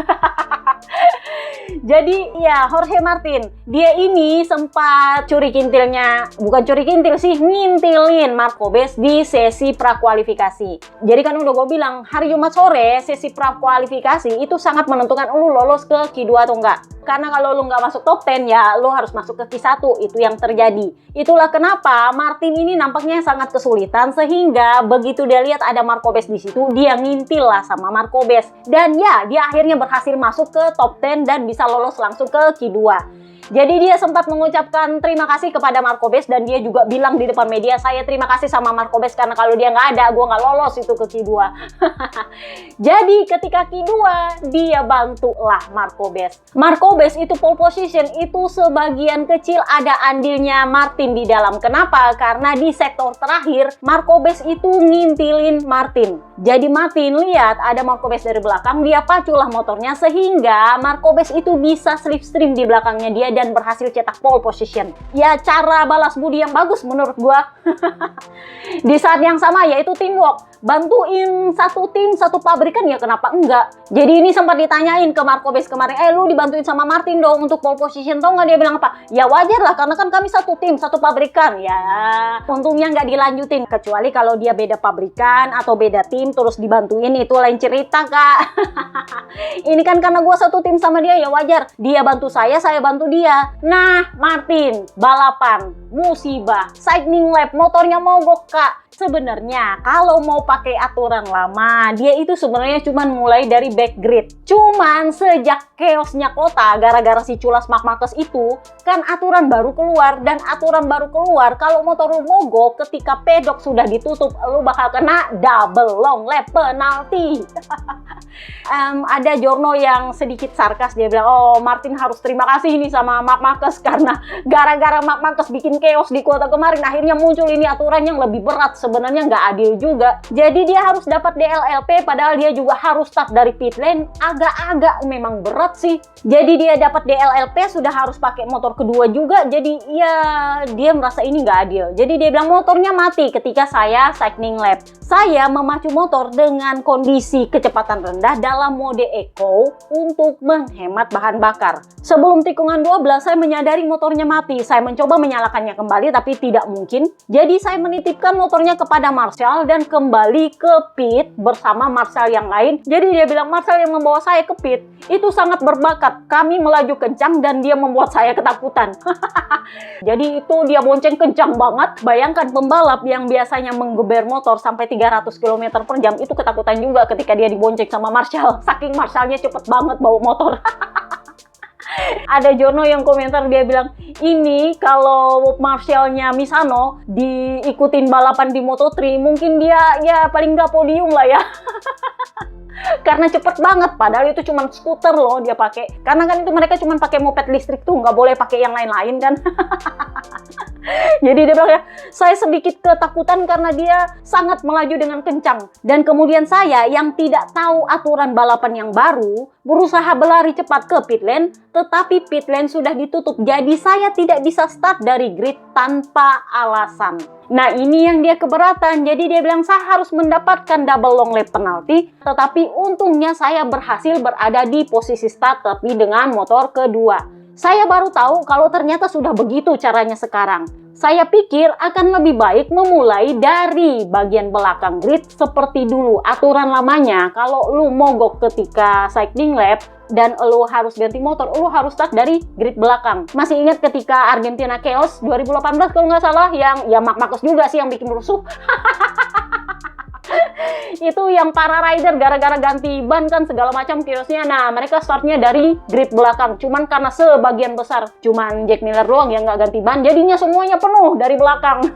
[SPEAKER 1] Jadi ya Jorge Martin, dia ini sempat curi kintilnya, bukan curi kintil sih, ngintilin Marco Bes di sesi prakualifikasi. Jadi kan udah gue bilang, hari Jumat sore sesi prakualifikasi itu sangat menentukan lu lolos ke Q2 atau enggak. Karena kalau lu nggak masuk top 10 ya lu harus masuk ke Q1, itu yang terjadi. Itulah kenapa Martin ini nampaknya sangat kesulitan sehingga begitu dia lihat ada Marco Bes di situ, dia ngintil lah sama Marco Bes. Dan ya, dia akhirnya berhasil masuk ke top 10 dan bisa lolos langsung ke Q2. Jadi dia sempat mengucapkan terima kasih kepada Marco Bes dan dia juga bilang di depan media, saya terima kasih sama Marco Bes karena kalau dia nggak ada, gue nggak lolos itu ke Q2. Jadi ketika Q2, dia bantulah Marco Bes. Marco Bes itu pole position, itu sebagian kecil ada andilnya Martin di dalam. Kenapa? Karena di sektor terakhir, Marco Bes itu ngintilin Martin. Jadi Martin lihat ada Marco Bes dari belakang, dia paculah motornya sehingga Marco Bes itu bisa slipstream di belakangnya dia dan berhasil cetak pole position. Ya cara balas budi yang bagus menurut gua. Di saat yang sama yaitu teamwork. Bantuin satu tim, satu pabrikan ya kenapa enggak? Jadi ini sempat ditanyain ke Marco Bes kemarin, lu dibantuin sama Martin dong untuk pole position, tau nggak? Dia bilang apa? Ya wajar lah karena kan kami satu tim, satu pabrikan. Ya untungnya nggak dilanjutin, kecuali kalau dia beda pabrikan atau beda tim terus dibantuin itu lain cerita kak. Ini kan karena gue satu tim sama dia ya wajar. Dia bantu saya bantu dia. Nah Martin, balapan, musibah, sightning lap, motornya mogok kak. Sebenarnya kalau mau pakai aturan lama, dia itu sebenarnya cuman mulai dari back grid. Cuman sejak chaosnya kota gara-gara si culas Marc Marquez itu, kan aturan baru keluar, dan aturan baru keluar kalau motor lu mogok ketika pedok sudah ditutup, lu bakal kena double long lap penalti. Ada Jorno yang sedikit sarkas, dia bilang, oh Martin harus terima kasih nih sama Marc Marquez karena gara-gara Marc Marquez bikin chaos di kota kemarin, akhirnya muncul ini aturan yang lebih berat. Sebenarnya nggak adil juga. Jadi dia harus dapat DLLP padahal dia juga harus start dari pit lane. Agak-agak memang berat sih. Jadi dia dapat DLLP sudah harus pakai motor kedua juga. Jadi ya dia merasa ini nggak adil. Jadi dia bilang motornya mati ketika saya cycling lap. Saya memacu motor dengan kondisi kecepatan rendah dalam mode eco untuk menghemat bahan bakar. Sebelum tikungan 12 saya menyadari motornya mati. Saya mencoba menyalakannya kembali tapi tidak mungkin. Jadi saya menitipkan motornya kepada Marshall dan kembali ke pit bersama Marshall yang lain. Jadi dia bilang Marshall yang membawa saya ke pit itu sangat berbakat. Kami melaju kencang dan dia membuat saya ketakutan. Jadi itu dia bonceng kencang banget. Bayangkan pembalap yang biasanya menggeber motor sampai 300 km per jam itu ketakutan juga ketika dia dibonceng sama Marshall. Saking Marshallnya cepet banget bawa motor. Ada Jono yang komentar, dia bilang, ini kalau Marshall-nya Misano diikutin balapan di Moto3, mungkin dia ya paling nggak podium lah ya. Karena cepet banget, padahal itu cuma skuter loh dia pakai. Karena kan itu mereka cuma pakai moped listrik tuh, nggak boleh pakai yang lain-lain kan. Jadi dia bilang ya, saya sedikit ketakutan karena dia sangat melaju dengan kencang. Dan kemudian saya yang tidak tahu aturan balapan yang baru, berusaha berlari cepat ke pit lane, tetapi pit lane sudah ditutup. Jadi saya tidak bisa start dari grid tanpa alasan. Nah ini yang dia keberatan, jadi dia bilang saya harus mendapatkan double long lap penalti, tetapi untungnya saya berhasil berada di posisi start tapi dengan motor kedua. Saya baru tahu kalau ternyata sudah begitu caranya sekarang. Saya pikir akan lebih baik memulai dari bagian belakang grid seperti dulu. Aturan lamanya, kalau lu mogok ketika cycling lap dan lu harus ganti motor, lu harus start dari grid belakang. Masih ingat ketika Argentina Chaos 2018 kalau nggak salah, yang ya Marc Marquez juga sih yang bikin rusuh. Itu yang para rider gara-gara ganti ban kan segala macam chaosnya. Nah mereka startnya dari grid belakang, cuman karena sebagian besar cuman Jack Miller doang yang nggak ganti ban, jadinya semuanya penuh dari belakang.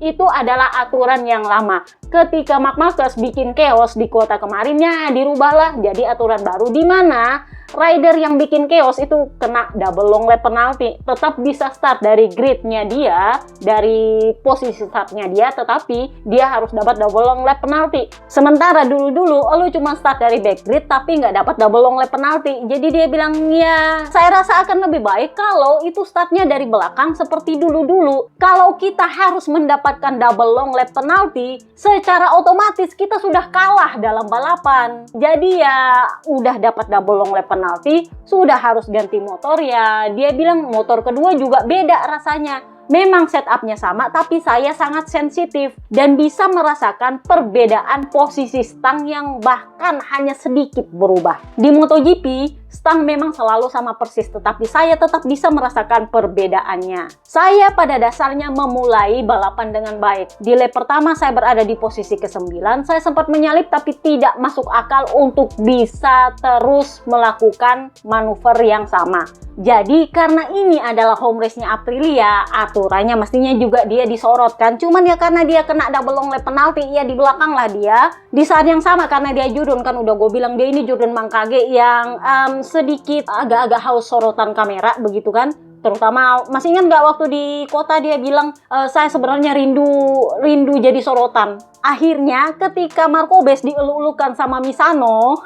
[SPEAKER 1] Itu adalah aturan yang lama. Ketika Marc Marquez bikin chaos di kota kemarinnya, dirubahlah jadi aturan baru di mana rider yang bikin chaos itu kena double long lap penalti. Tetap bisa start dari gridnya dia, dari posisi startnya dia, tetapi dia harus dapat double long lap penalti. Sementara dulu-dulu lu cuma start dari back grid tapi nggak dapat double long lap penalti. Jadi dia bilang, ya saya rasa akan lebih baik kalau itu startnya dari belakang seperti dulu-dulu. Kalau kita harus mendapatkan double long lap penalti, secara otomatis kita sudah kalah dalam balapan. Jadi ya udah dapat double long lap penalti, sudah harus ganti motor ya. Dia bilang motor kedua juga beda rasanya. Memang setupnya sama, tapi saya sangat sensitif dan bisa merasakan perbedaan posisi stang yang bahkan hanya sedikit berubah. Di MotoGP, stang memang selalu sama persis, tetapi saya tetap bisa merasakan perbedaannya. Saya pada dasarnya memulai balapan dengan baik. Di lap pertama saya berada di posisi ke-9, saya sempat menyalip tapi tidak masuk akal untuk bisa terus melakukan manuver yang sama. Jadi karena ini adalah home race-nya Aprilia, aturannya mestinya juga dia disorotkan. Cuman ya karena dia kena double long lap penalti, ya di belakang lah dia. Di saat yang sama karena dia jurun, kan udah gue bilang dia ini jurun Mangkage yang sedikit agak-agak haus sorotan kamera begitu kan. Terutama masih ingat nggak waktu di kota dia bilang, saya sebenarnya rindu jadi sorotan. Akhirnya ketika Marcobes dieluk-elukan sama Misano,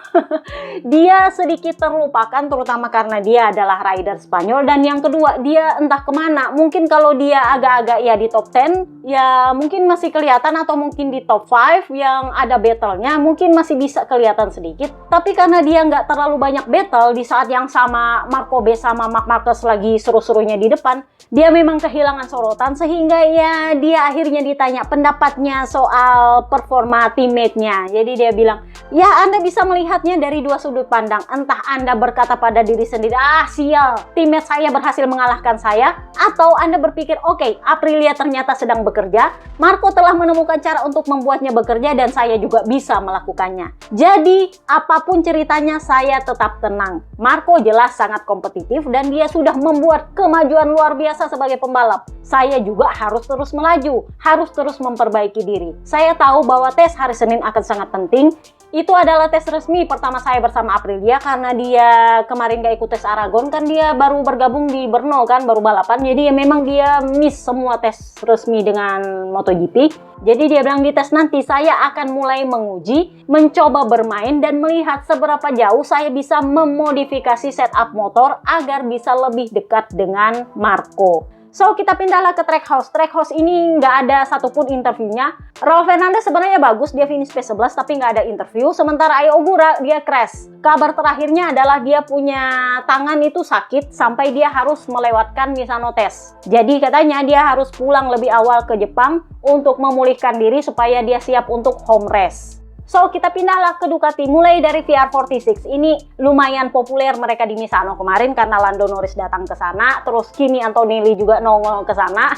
[SPEAKER 1] dia sedikit terlupakan, terutama karena dia adalah rider Spanyol. Dan yang kedua, dia entah kemana. Mungkin kalau dia agak-agak ya di top 10, ya mungkin masih kelihatan, atau mungkin di top 5 yang ada battle-nya, mungkin masih bisa kelihatan sedikit. Tapi karena dia nggak terlalu banyak battle, di saat yang sama Marcobes sama Marc Marquez lagi seru-serunya di depan, dia memang kehilangan sorotan, sehingga ya dia akhirnya ditanya pendapatnya soal performa teammate-nya. Jadi dia bilang, ya Anda bisa melihatnya dari dua sudut pandang. Entah Anda berkata pada diri sendiri, sial, teammate saya berhasil mengalahkan saya, atau Anda berpikir, oke, Aprilia ternyata sedang bekerja, Marco telah menemukan cara untuk membuatnya bekerja dan saya juga bisa melakukannya. Jadi apapun ceritanya, saya tetap tenang. Marco jelas sangat kompetitif dan dia sudah membuat kemajuan luar biasa sebagai pembalap. Saya juga harus terus melaju, harus terus memperbaiki diri. Saya tahu bahwa tes hari Senin akan sangat penting. Itu adalah tes resmi pertama saya bersama Aprilia, karena dia kemarin gak ikut tes Aragon, kan dia baru bergabung di Brno kan, baru balapan. Jadi ya memang dia miss semua tes resmi dengan MotoGP. Jadi dia bilang di tes nanti saya akan mulai menguji, mencoba bermain dan melihat seberapa jauh saya bisa memodifikasi setup motor agar bisa lebih dekat dengan Marco. So, kita pindahlah ke Trackhouse. Trackhouse ini nggak ada satupun interviewnya. Raul Fernandez sebenarnya bagus, dia finish P11 tapi nggak ada interview. Sementara Ai Ogura dia crash. Kabar terakhirnya adalah dia punya tangan itu sakit sampai dia harus melewatkan Misano test. Jadi katanya dia harus pulang lebih awal ke Jepang untuk memulihkan diri supaya dia siap untuk home race. So, kita pindahlah ke Ducati, mulai dari VR46. Ini lumayan populer mereka di Misano kemarin karena Lando Norris datang ke sana, terus Kimi Antonelli juga nongol ke sana.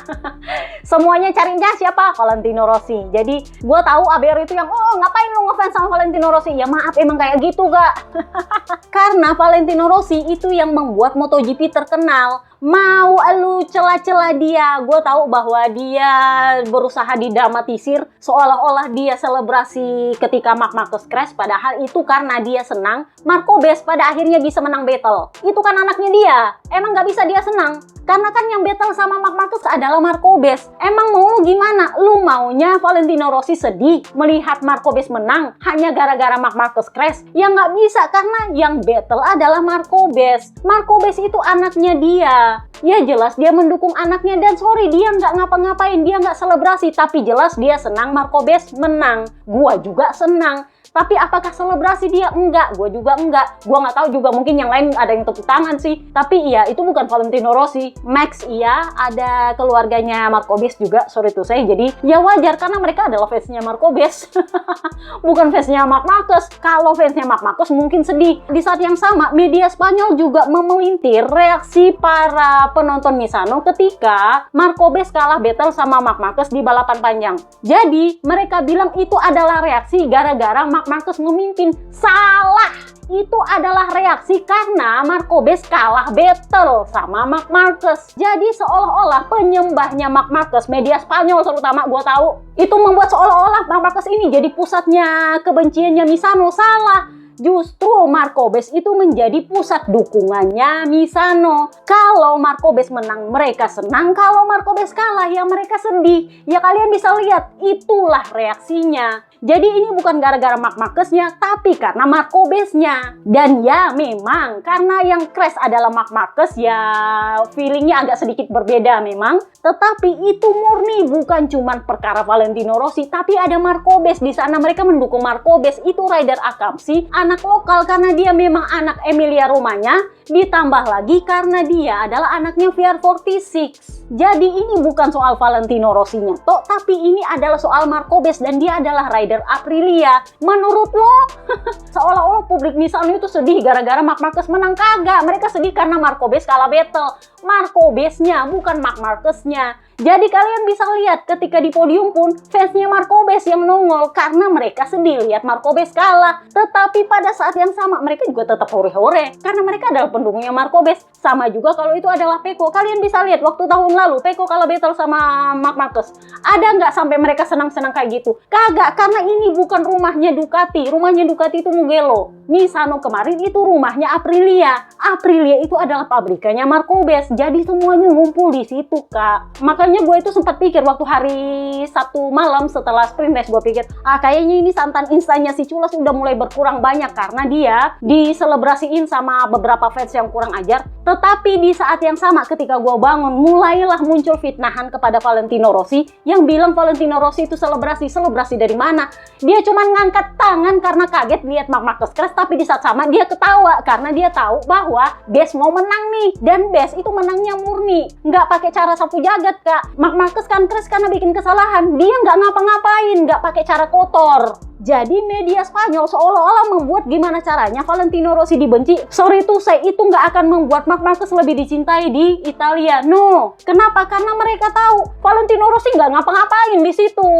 [SPEAKER 1] Semuanya carinya siapa? Valentino Rossi. Jadi, gue tahu ABR itu yang, oh ngapain lu ngefans sama Valentino Rossi? Ya maaf, emang kayak gitu, Kak. Karena Valentino Rossi itu yang membuat MotoGP terkenal. Mau lu celah-celah dia, gue tahu bahwa dia berusaha didramatisir seolah-olah dia selebrasi ketika Marc Marquez crash, padahal itu karena dia senang Marc Marquez pada akhirnya bisa menang battle. Itu kan anaknya dia, emang nggak bisa dia senang karena kan yang battle sama Marc Marquez adalah Marc Marquez. Emang mau lu gimana? Lu maunya Valentino Rossi sedih melihat Marc Marquez menang hanya gara-gara Marc Marquez crash? Ya nggak bisa, karena yang battle adalah Marc Marquez. Marc Marquez itu anaknya dia. Ya jelas dia mendukung anaknya, dan sorry dia nggak ngapa-ngapain, dia nggak selebrasi, tapi jelas dia senang Marc Marquez menang. Gua juga senang. Tapi apakah selebrasi dia? Enggak, gue juga enggak. Gue nggak tahu juga, mungkin yang lain ada yang tepuk tangan sih. Tapi iya, itu bukan Valentino Rossi. Max iya, ada keluarganya Marc Marquez juga, sorry to say. Jadi ya wajar karena mereka adalah fansnya Marc Marquez. Bukan fansnya Marc Marquez. Kalau fansnya Marc Marquez mungkin sedih. Di saat yang sama, media Spanyol juga memelintir reaksi para penonton Misano ketika Marc Marquez kalah battle sama Marc Marquez di balapan panjang. Jadi mereka bilang itu adalah reaksi gara-gara Marc Marquez memimpin. Salah! Itu adalah reaksi karena Marc Marquez kalah battle sama Marc Marquez. Jadi seolah-olah penyembahnya Marc Marquez, media Spanyol terutama, gue tahu, itu membuat seolah-olah Marc Marquez ini jadi pusatnya kebenciannya Misano. Salah! Justru Marc Marquez itu menjadi pusat dukungannya Misano. Kalau Marc Marquez menang, mereka senang. Kalau Marc Marquez kalah, ya mereka sedih. Ya kalian bisa lihat, itulah reaksinya. Jadi ini bukan gara-gara Marc Marquez-nya, tapi karena Marc Marquez-nya. Dan ya memang, karena yang crash adalah Marc Marquez, ya feelingnya agak sedikit berbeda memang. Tetapi itu murni bukan cuma perkara Valentino Rossi, tapi ada Marc Marquez di sana. Mereka mendukung Marc Marquez. Itu rider Akamsi, anak lokal karena dia memang anak Emilia Romagna, ditambah lagi karena dia adalah anaknya VR46. Jadi ini bukan soal Valentino Rossi-nya toh, tapi ini adalah soal Marc Marquez dan dia adalah rider Aprilia. Menurut lo, seolah-olah publik Misano itu sedih gara-gara Marc Marquez menang? Kagak, mereka sedih karena Marc Marquez kalah battle. Marc Marquez-nya, bukan Marc Marquez-nya. Jadi kalian bisa lihat ketika di podium pun fansnya Marc Marquez yang nongol karena mereka sedih lihat Marc Marquez kalah. Tetapi pada saat yang sama mereka juga tetap hore-hore karena mereka adalah pendukungnya Marc Marquez. Sama juga kalau itu adalah Pecco. Kalian bisa lihat waktu tahun lalu Pecco kalah battle sama Marc Marquez. Ada nggak sampai mereka senang-senang kayak gitu? Kagak, karena ini bukan rumahnya Ducati. Rumahnya Ducati itu Mugello. Misano kemarin itu rumahnya Aprilia. Aprilia itu adalah pabrikannya Marc Marquez. Jadi semuanya ngumpul di situ, Kak. Makanya gue itu sempat pikir waktu hari Sabtu malam setelah sprint race, gue pikir kayaknya ini santan instannya si Culas udah mulai berkurang banyak karena dia diselebrasiin sama beberapa fans yang kurang ajar. Tetapi di saat yang sama ketika gue bangun, mulailah muncul fitnahan kepada Valentino Rossi yang bilang Valentino Rossi itu selebrasi dari mana? Dia cuma ngangkat tangan karena kaget lihat Marc Marquez crash, tapi di saat sama dia ketawa karena dia tahu bahwa Bes mau menang nih, dan Bes itu menangnya murni, nggak pakai cara sapu jagat, Kak. Marc Marquez kan crash karena bikin kesalahan, dia nggak ngapa-ngapain, nggak pakai cara kotor. Jadi media Spanyol seolah-olah membuat gimana caranya Valentino Rossi dibenci. Sorry to say, itu nggak akan membuat Marc Marquez lebih dicintai di Italia. No. Kenapa? Karena mereka tahu Valentino Rossi nggak ngapa-ngapain di situ.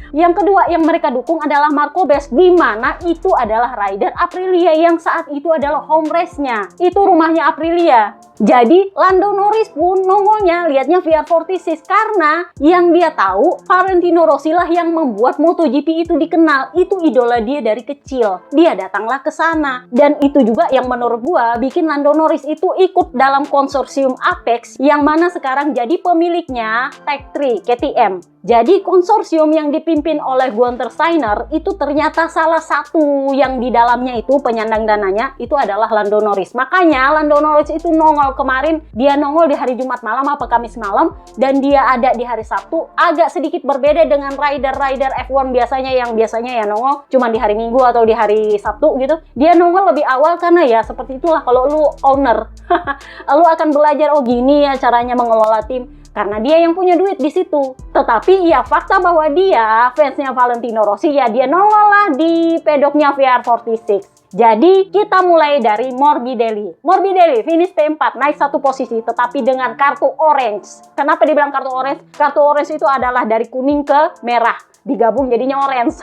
[SPEAKER 1] Yang kedua yang mereka dukung adalah Marc Marquez, di mana itu adalah rider Aprilia yang saat itu adalah home race-nya. Itu rumahnya Aprilia. Jadi Lando Norris pun nongolnya lihatnya VR46 karena yang dia tahu Valentino Rossi lah yang membuat MotoGP itu dikenal. Itu idola dia dari kecil. Dia datanglah ke sana. Dan itu juga yang menurut gua bikin Lando Norris itu ikut dalam konsorsium Apex yang mana sekarang jadi pemiliknya Tech 3 KTM. Jadi konsorsium yang dipimpin oleh Gunther Steiner itu ternyata salah satu yang di dalamnya itu penyandang dananya itu adalah Lando Norris. Makanya Lando Norris itu nongol kemarin, dia nongol di hari Jumat malam apa Kamis malam, dan dia ada di hari Sabtu. Agak sedikit berbeda dengan rider-rider F1 biasanya yang biasanya ya nongol cuma di hari Minggu atau di hari Sabtu gitu. Dia nongol lebih awal karena ya seperti itulah kalau lu owner. Lu akan belajar, oh gini ya caranya mengelola tim. karena dia yang punya duit di situ. Tetapi ya fakta bahwa dia fansnya Valentino Rossi, ya dia nongol lah di pedoknya VR46. Jadi kita mulai dari Morbidelli. Morbidelli finish P4, naik 1 posisi tetapi dengan kartu orange. Kenapa dibilang kartu orange? Kartu orange itu adalah dari kuning ke merah, digabung jadinya orange.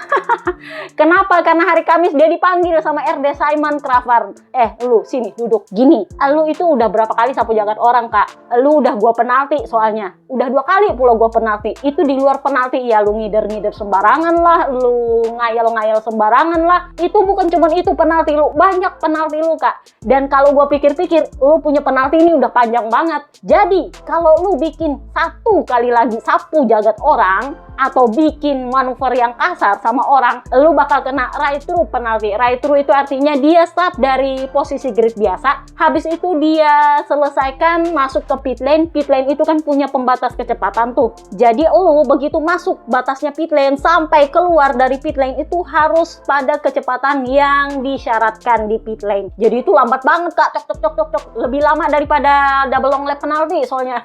[SPEAKER 1] Kenapa? Karena hari Kamis dia dipanggil sama RD Simon Crawford. Lu sini duduk gini. Lu itu udah berapa kali sapu jagat orang, Kak? Lu udah gua penalti soalnya. Udah 2 kali pula gua penalti. Itu di luar penalti ya, lu ngider-ngider sembarangan lah, lu ngayal-ngayal sembarangan lah. Itu bukan cuman itu penalti lu, banyak penalti lu, Kak. Dan kalau gua pikir-pikir, lu punya penalti ini udah panjang banget. Jadi, kalau lu bikin 1 kali lagi sapu jagat orang atau bikin manuver yang kasar sama orang, lu bakal kena right through penalti. Right through itu artinya dia start dari posisi grid biasa, habis itu dia selesaikan masuk ke pit lane. Pit lane itu kan punya pembatas kecepatan tuh. Jadi lu begitu masuk batasnya pit lane sampai keluar dari pit lane itu harus pada kecepatan yang disyaratkan di pit lane. Jadi itu lambat banget, Kak. Cok. Lebih lama daripada double long lap penalti soalnya.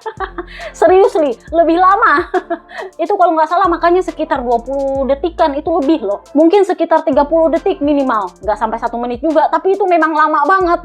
[SPEAKER 1] Seriously, lebih lama. Itu kalau nggak salah makanya sekitar 20 detikan, itu lebih loh. Mungkin sekitar 30 detik minimal. Nggak sampai 1 menit juga, tapi itu memang lama banget.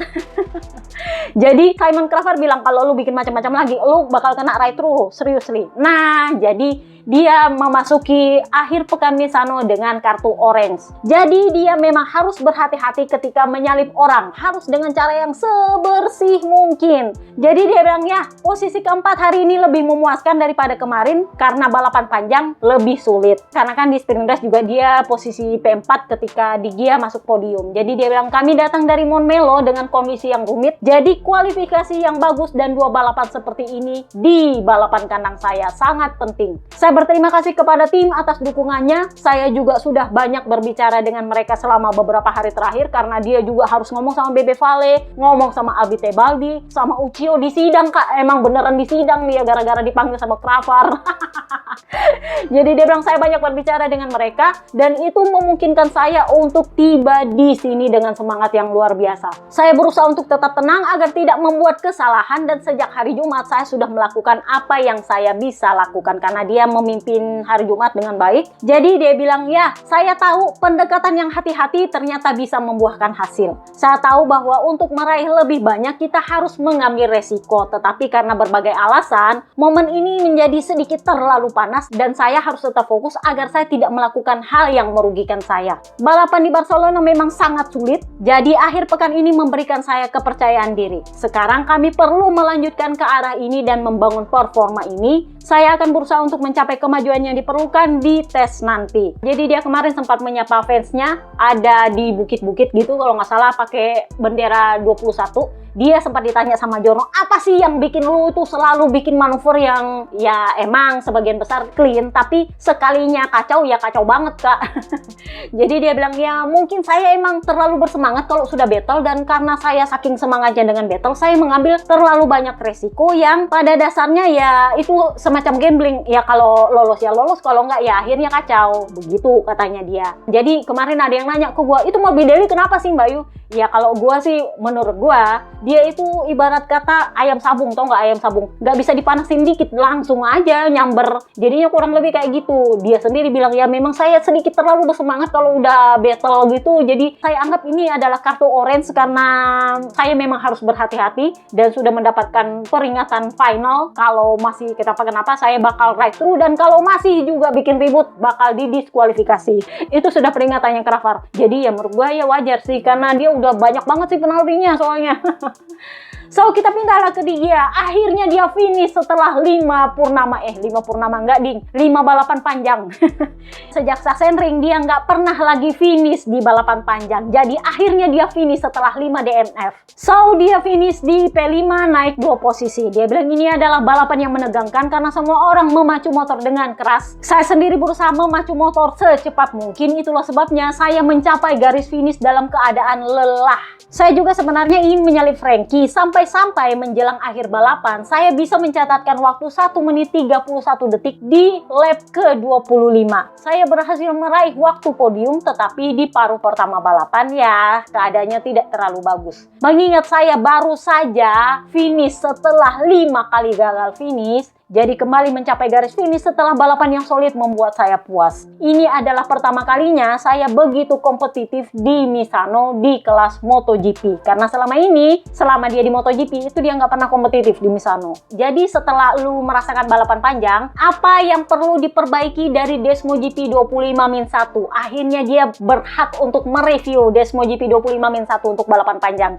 [SPEAKER 1] Jadi Simon Crawford bilang kalau lu bikin macam-macam lagi, lu bakal kena right through lo, seriously. Nah, jadi dia memasuki akhir pekan Misano dengan kartu orange. Jadi dia memang harus berhati-hati ketika menyalip orang, harus dengan cara yang sebersih mungkin. Jadi dia bilang ya, posisi keempat hari ini lebih memuaskan daripada kemarin karena balapan panjang lebih sulit. Karena kan di sprint race juga dia posisi P4 ketika di Gia masuk podium. Jadi dia bilang kami datang dari Montmelo dengan kondisi yang rumit. Jadi kualifikasi yang bagus dan 2 balapan seperti ini di balapan kandang saya sangat penting. Saya berterima kasih kepada tim atas dukungannya. Saya juga sudah banyak berbicara dengan mereka selama beberapa hari terakhir karena dia juga harus ngomong sama Bebe Vale, ngomong sama Albi Tebaldi, sama Uchiho di sidang, Kak. Emang beneran di sidang nih ya gara-gara dipanggil sama Crawford. Jadi dia bilang saya banyak berbicara dengan mereka dan itu memungkinkan saya untuk tiba di sini dengan semangat yang luar biasa. Saya berusaha untuk tetap tenang agar tidak membuat kesalahan dan sejak hari Jumat saya sudah melakukan apa yang saya bisa lakukan karena dia memimpin hari Jumat dengan baik. Jadi dia bilang ya, saya tahu pendekatan yang hati-hati ternyata bisa membuahkan hasil. Saya tahu bahwa untuk meraih lebih banyak kita harus mengambil resiko, tetapi karena berbagai alasan momen ini menjadi sedikit terlalu panas dan saya harus tetap fokus agar saya tidak melakukan hal yang merugikan saya. Balapan di Barcelona memang sangat sulit, jadi akhir pekan ini memberikan saya kepercayaan diri. Sekarang kami perlu melanjutkan ke arah ini dan membangun performa ini. Saya akan berusaha untuk mencapai kemajuan yang diperlukan di tes nanti. Jadi dia kemarin sempat menyapa fansnya, ada di bukit-bukit gitu kalau nggak salah pakai bendera 21. Dia sempat ditanya sama Jono, apa sih yang bikin lu tuh selalu bikin manuver yang ya emang sebagian besar clean, tapi sekalinya kacau ya kacau banget, Kak. Jadi dia bilang ya mungkin saya emang terlalu bersemangat kalau sudah battle dan karena saya saking semangatnya dengan battle, saya mengambil terlalu banyak resiko yang pada dasarnya ya itu semacam gambling. Ya kalau lolos ya lolos, kalau nggak ya akhirnya kacau. Begitu katanya dia. Jadi kemarin ada yang nanya ke gua, itu Morbidelli kenapa sih Mbak Yu? Ya kalau gua sih, menurut gua dia itu ibarat kata ayam sabung, tau nggak ayam sabung? Nggak bisa dipanasin dikit, langsung aja nyamber. Jadinya kurang lebih kayak gitu. Dia sendiri bilang ya memang saya sedikit terlalu bersemangat kalau udah battle gitu. Jadi saya anggap ini adalah kartu orange karena saya memang harus berhati-hati dan sudah mendapatkan peringatan final. Kalau masih kenapa-kenapa saya bakal right through dan kalau masih juga bikin ribut bakal didiskualifikasi. Itu sudah peringatannya Crawford. Jadi ya menurut gua ya wajar sih karena dia udah banyak banget sih penaltinya soalnya. So kita pindahlah ke dia. Akhirnya dia finish setelah 5 purnama. 5 purnama enggak ding, 5 balapan panjang. Sejak Sachsenring dia nggak pernah lagi finish di balapan panjang. Jadi akhirnya dia finish setelah 5 DNF. So dia finish di P5 naik 2 posisi. Dia bilang ini adalah balapan yang menegangkan karena semua orang memacu motor dengan keras. Saya sendiri berusaha memacu motor secepat mungkin. Itulah sebabnya saya mencapai garis finish dalam keadaan lelah. Saya juga sebenarnya ingin menyalip Frankie sampai menjelang akhir balapan saya bisa mencatatkan waktu 1 menit 31 detik di lap ke-25. Saya berhasil meraih waktu podium tetapi di paruh pertama balapan ya keadaannya tidak terlalu bagus. Mengingat saya baru saja finish setelah 5 kali gagal finish, Jadi kembali mencapai garis finish setelah balapan yang solid membuat saya puas. Ini adalah pertama kalinya saya begitu kompetitif di Misano di kelas MotoGP. Karena selama dia di MotoGP itu dia nggak pernah kompetitif di Misano. Jadi setelah lu merasakan balapan panjang, apa yang perlu diperbaiki dari Desmo GP 25-1? Akhirnya dia berhak untuk mereview Desmo GP 25-1 untuk balapan panjang.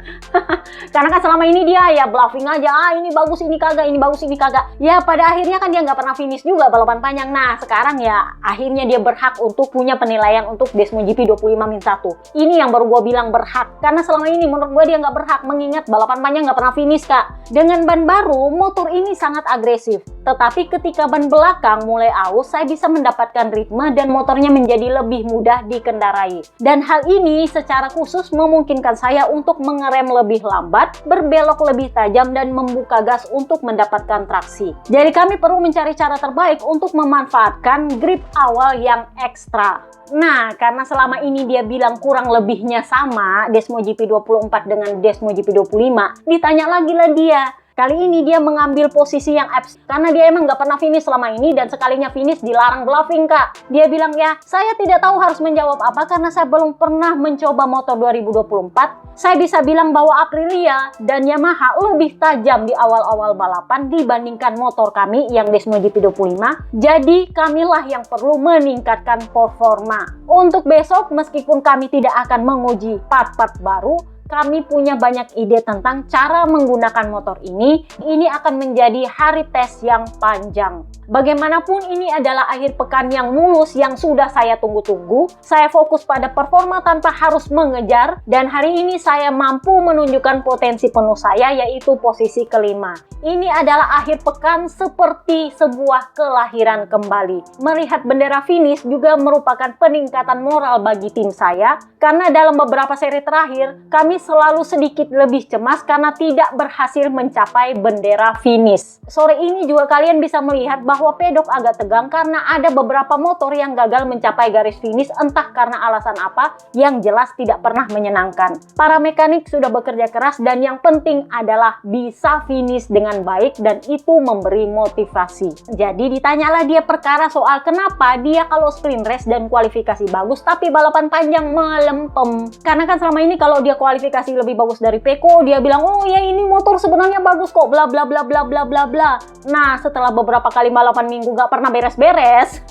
[SPEAKER 1] Karena kan selama ini dia ya bluffing aja, ini bagus, ini kagak, ini bagus, ini kagak. Ya pada akhirnya kan dia nggak pernah finish juga balapan panjang. Nah sekarang ya akhirnya dia berhak untuk punya penilaian untuk Desmo GP 25-1. Ini yang baru gue bilang berhak. Karena selama ini menurut gue dia nggak berhak, mengingat balapan panjang nggak pernah finish kak. Dengan ban baru, motor ini sangat agresif. Tetapi ketika ban belakang mulai aus, saya bisa mendapatkan ritme dan motornya menjadi lebih mudah dikendarai. Dan hal ini secara khusus memungkinkan saya untuk mengerem lebih lambat, berbelok lebih tajam, dan membuka gas untuk mendapatkan traksi. Jadi kami perlu mencari cara terbaik untuk memanfaatkan grip awal yang ekstra. Nah, karena selama ini dia bilang kurang lebihnya sama, Desmo GP 24 dengan Desmo GP 25, ditanya lagi lah dia. Kali ini dia mengambil posisi yang abs karena dia emang nggak pernah finish selama ini dan sekalinya finish dilarang bluffing kak. Dia bilang ya, saya tidak tahu harus menjawab apa karena saya belum pernah mencoba motor 2024. Saya bisa bilang bahwa Aprilia dan Yamaha lebih tajam di awal-awal balapan dibandingkan motor kami yang Desmo GP 25. Jadi kamilah yang perlu meningkatkan performa. Untuk besok meskipun kami tidak akan menguji part-part baru, kami punya banyak ide tentang cara menggunakan motor ini. Ini akan menjadi hari tes yang panjang. Bagaimanapun ini adalah akhir pekan yang mulus yang sudah saya tunggu-tunggu. Saya fokus pada performa tanpa harus mengejar. Dan hari ini saya mampu menunjukkan potensi penuh saya, yaitu posisi kelima. Ini adalah akhir pekan seperti sebuah kelahiran kembali. Melihat bendera finish juga merupakan peningkatan moral bagi tim saya. Karena dalam beberapa seri terakhir, kami selalu sedikit lebih cemas karena tidak berhasil mencapai bendera finish. Sore ini juga kalian bisa melihat bahwa pedok agak tegang karena ada beberapa motor yang gagal mencapai garis finish, entah karena alasan apa, yang jelas tidak pernah menyenangkan. Para mekanik sudah bekerja keras dan yang penting adalah bisa finish dengan baik dan itu memberi motivasi. Jadi ditanyalah dia perkara soal kenapa dia kalau sprint race dan kualifikasi bagus tapi balapan panjang melempem. Karena kan selama ini kalau dia kualifikasi lebih bagus dari Pecco, dia bilang oh ya ini motor sebenarnya bagus kok bla bla bla bla bla bla bla. Nah setelah beberapa kali balapan minggu gak pernah beres-beres,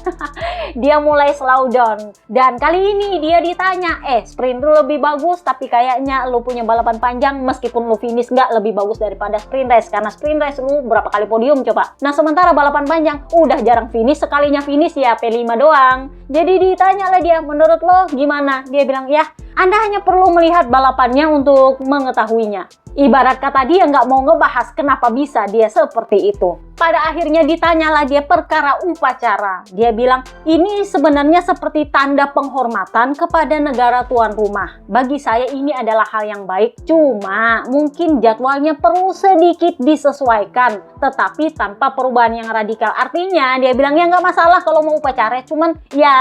[SPEAKER 1] dia mulai slow down. Dan kali ini dia ditanya, sprint lu lebih bagus tapi kayaknya lu punya balapan panjang meskipun lu finish gak lebih bagus daripada sprint race. Karena sprint race lu berapa kali podium coba. Nah sementara balapan panjang udah jarang finish, sekalinya finish ya P5 doang. Jadi ditanya lah dia, menurut lo gimana? Dia bilang ya, Anda hanya perlu melihat balapannya untuk mengetahuinya. Ibarat kata dia nggak mau ngebahas kenapa bisa dia seperti itu. Pada akhirnya ditanyalah dia perkara upacara. Dia bilang, ini sebenarnya seperti tanda penghormatan kepada negara tuan rumah. Bagi saya ini adalah hal yang baik. Cuma mungkin jadwalnya perlu sedikit disesuaikan. Tetapi tanpa perubahan yang radikal. Artinya dia bilang ya nggak masalah kalau mau upacara. Cuman ya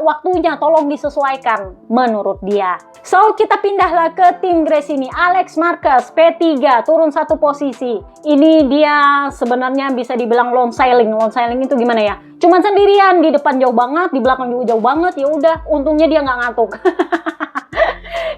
[SPEAKER 1] waktunya tolong disesuaikan menurut dia. So kita pindahlah ke tim Grace ini. Alex Marquez P3 turun satu posisi. Ini dia sebenarnya bisa dibilang lone sailing. Lone sailing itu gimana ya? Cuman sendirian, di depan jauh banget, di belakang juga jauh banget. Ya udah, untungnya dia nggak ngantuk.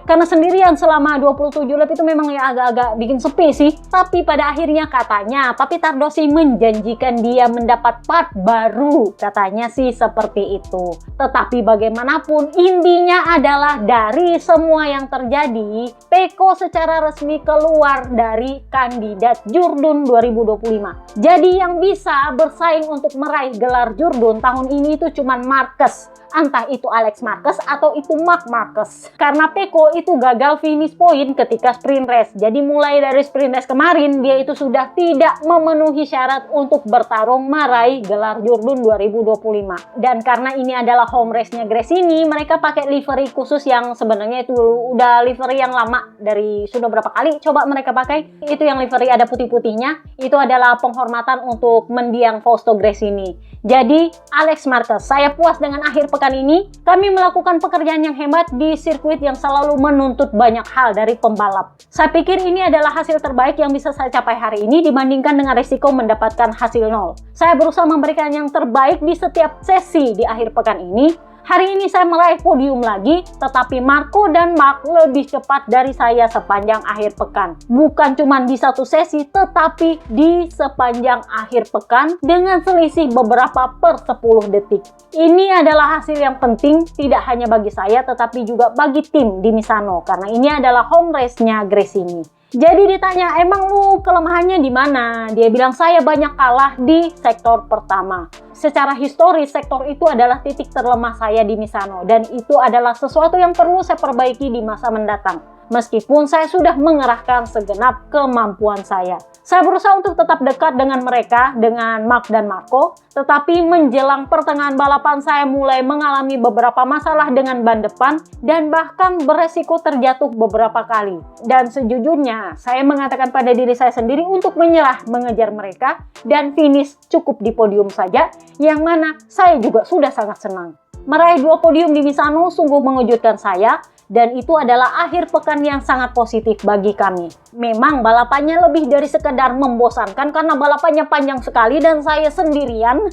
[SPEAKER 1] Karena sendirian selama 27 lap itu memang ya agak-agak bikin sepi sih. Tapi pada akhirnya katanya Papi Tardosi menjanjikan dia mendapat part baru. Katanya sih seperti itu. Tetapi bagaimanapun intinya adalah dari semua yang terjadi, Pecco secara resmi keluar dari kandidat Jurdun 2025. Jadi yang bisa bersaing untuk meraih gelar Jurdun tahun ini itu cuma Marquez. Entah itu Alex Marquez atau itu Marc Marquez. Karena Pecco itu gagal finish point ketika sprint race. Jadi mulai dari sprint race kemarin dia itu sudah tidak memenuhi syarat untuk bertarung meraih gelar Jurdun 2025. Dan karena ini adalah home race-nya Grace ini, mereka pakai livery khusus yang sebenarnya itu udah livery yang lama dari sudah berapa kali coba mereka pakai. Itu yang livery ada putih-putihnya. Itu adalah penghormatan untuk mendiang Fausto Grace ini. Jadi Alex Marquez, saya puas dengan akhir pekan ini. Kami melakukan pekerjaan yang hebat di sirkuit yang selalu menuntut banyak hal dari pembalap. Saya pikir ini adalah hasil terbaik yang bisa saya capai hari ini dibandingkan dengan risiko mendapatkan hasil nol. Saya berusaha memberikan yang terbaik di setiap sesi di akhir pekan ini. Hari ini saya meraih podium lagi, tetapi Marco dan Mark lebih cepat dari saya sepanjang akhir pekan. Bukan cuma di satu sesi, tetapi di sepanjang akhir pekan dengan selisih beberapa per 10 detik. Ini adalah hasil yang penting, tidak hanya bagi saya, tetapi juga bagi tim di Misano, karena ini adalah home race-nya Gresini. Jadi ditanya, emang lu kelemahannya di mana? Dia bilang, saya banyak kalah di sektor pertama. Secara historis, sektor itu adalah titik terlemah saya di Misano. Dan itu adalah sesuatu yang perlu saya perbaiki di masa mendatang. Meskipun saya sudah mengerahkan segenap kemampuan saya. Saya berusaha untuk tetap dekat dengan mereka, dengan Mark dan Marco. Tetapi menjelang pertengahan balapan saya mulai mengalami beberapa masalah dengan ban depan. Dan bahkan beresiko terjatuh beberapa kali. Dan sejujurnya, saya mengatakan pada diri saya sendiri untuk menyerah mengejar mereka. Dan finish cukup di podium saja. Yang mana saya juga sudah sangat senang. Meraih 2 podium di Misano sungguh mengejutkan saya. Dan itu adalah akhir pekan yang sangat positif bagi kami. Memang balapannya lebih dari sekedar membosankan karena balapannya panjang sekali dan saya sendirian.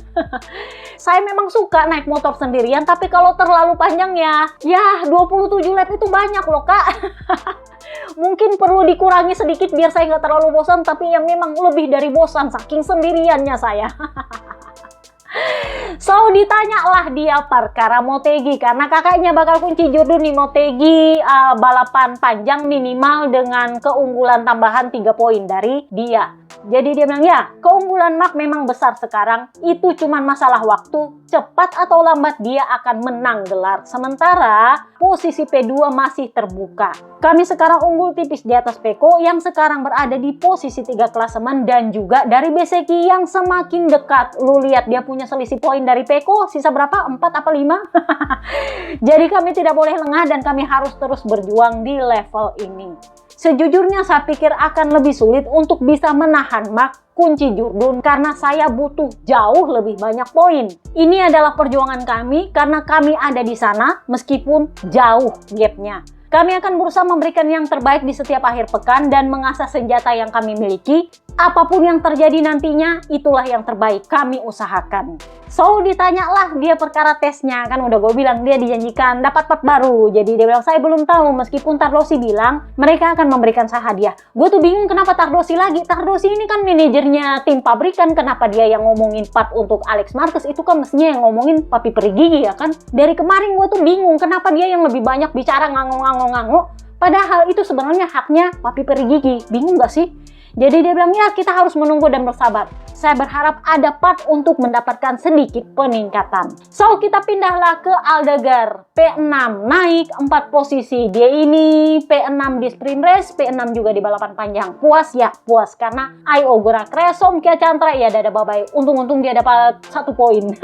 [SPEAKER 1] Saya memang suka naik motor sendirian, tapi kalau terlalu panjang ya 27 lap itu banyak loh kak. Mungkin perlu dikurangi sedikit biar saya nggak terlalu bosan, tapi yang memang lebih dari bosan saking sendiriannya saya. So ditanyalah dia perkara Motegi karena kakaknya bakal kunci jurdun di Motegi balapan panjang minimal dengan keunggulan tambahan 3 poin dari dia. Jadi dia bilang ya keunggulan Mark memang besar sekarang, itu cuma masalah waktu, cepat atau lambat dia akan menang gelar. Sementara posisi P2 masih terbuka. Kami sekarang unggul tipis di atas Pecco yang sekarang berada di posisi 3 klasemen dan juga dari Bezzecchi yang semakin dekat. Lu lihat dia punya selisih poin dari Pecco, sisa berapa? 4 apa 5? Jadi kami tidak boleh lengah dan kami harus terus berjuang di level ini. Sejujurnya saya pikir akan lebih sulit untuk bisa menahan Mark kunci jurdun karena saya butuh jauh lebih banyak poin. Ini adalah perjuangan kami karena kami ada di sana meskipun jauh gapnya. Kami akan berusaha memberikan yang terbaik di setiap akhir pekan dan mengasah senjata yang kami miliki. Apapun yang terjadi nantinya, itulah yang terbaik kami usahakan. So, ditanyalah dia perkara tesnya. Kan udah gue bilang dia dijanjikan dapat part baru. Jadi dia bilang, saya belum tahu. Meskipun Tardosi bilang mereka akan memberikan saya hadiah. Gue tuh bingung kenapa Tardosi lagi. Tardosi ini kan manajernya tim pabrikan. Kenapa dia yang ngomongin part untuk Alex Marquez? Itu kan mestinya yang ngomongin Papi Perigigi ya kan. Dari kemarin gue tuh bingung kenapa dia yang lebih banyak bicara ngango-ngango. Padahal itu sebenarnya haknya Papi Perigigi. Bingung gak sih? Jadi dia bilang, ya kita harus menunggu dan bersabar. Saya berharap ada part untuk mendapatkan sedikit peningkatan. So, kita pindahlah ke Aldegar. P6 naik 4 posisi. Dia ini P6 di sprint race, P6 juga di balapan panjang. Puas ya? Puas. Karena Ayo Ogura Kresom Kia Cantra, ya dada babai. Untung-untung dia dapat 1 poin.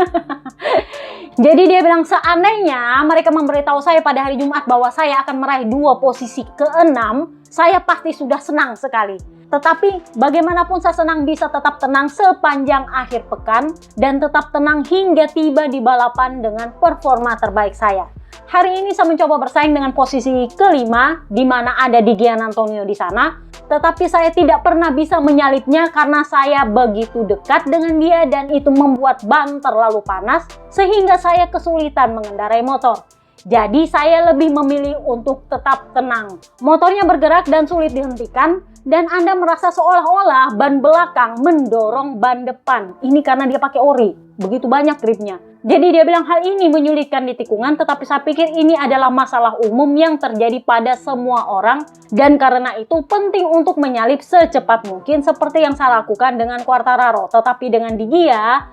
[SPEAKER 1] Jadi dia bilang, seandainya mereka memberitahu saya pada hari Jumat bahwa saya akan meraih 2 posisi ke-6, saya pasti sudah senang sekali. Tetapi bagaimanapun saya senang bisa tetap tenang sepanjang akhir pekan dan tetap tenang hingga tiba di balapan dengan performa terbaik saya. Hari ini saya mencoba bersaing dengan posisi ke-5 di mana ada di Gian Antonio di sana. Tetapi saya tidak pernah bisa menyalipnya karena saya begitu dekat dengan dia dan itu membuat ban terlalu panas sehingga saya kesulitan mengendarai motor. Jadi saya lebih memilih untuk tetap tenang. Motornya bergerak dan sulit dihentikan dan Anda merasa seolah-olah ban belakang mendorong ban depan. Ini karena dia pakai ori. Begitu banyak gripnya. Jadi dia bilang hal ini menyulitkan di tikungan, tetapi saya pikir ini adalah masalah umum yang terjadi pada semua orang dan karena itu penting untuk menyalip secepat mungkin seperti yang saya lakukan dengan Quartararo. Tetapi dengan dia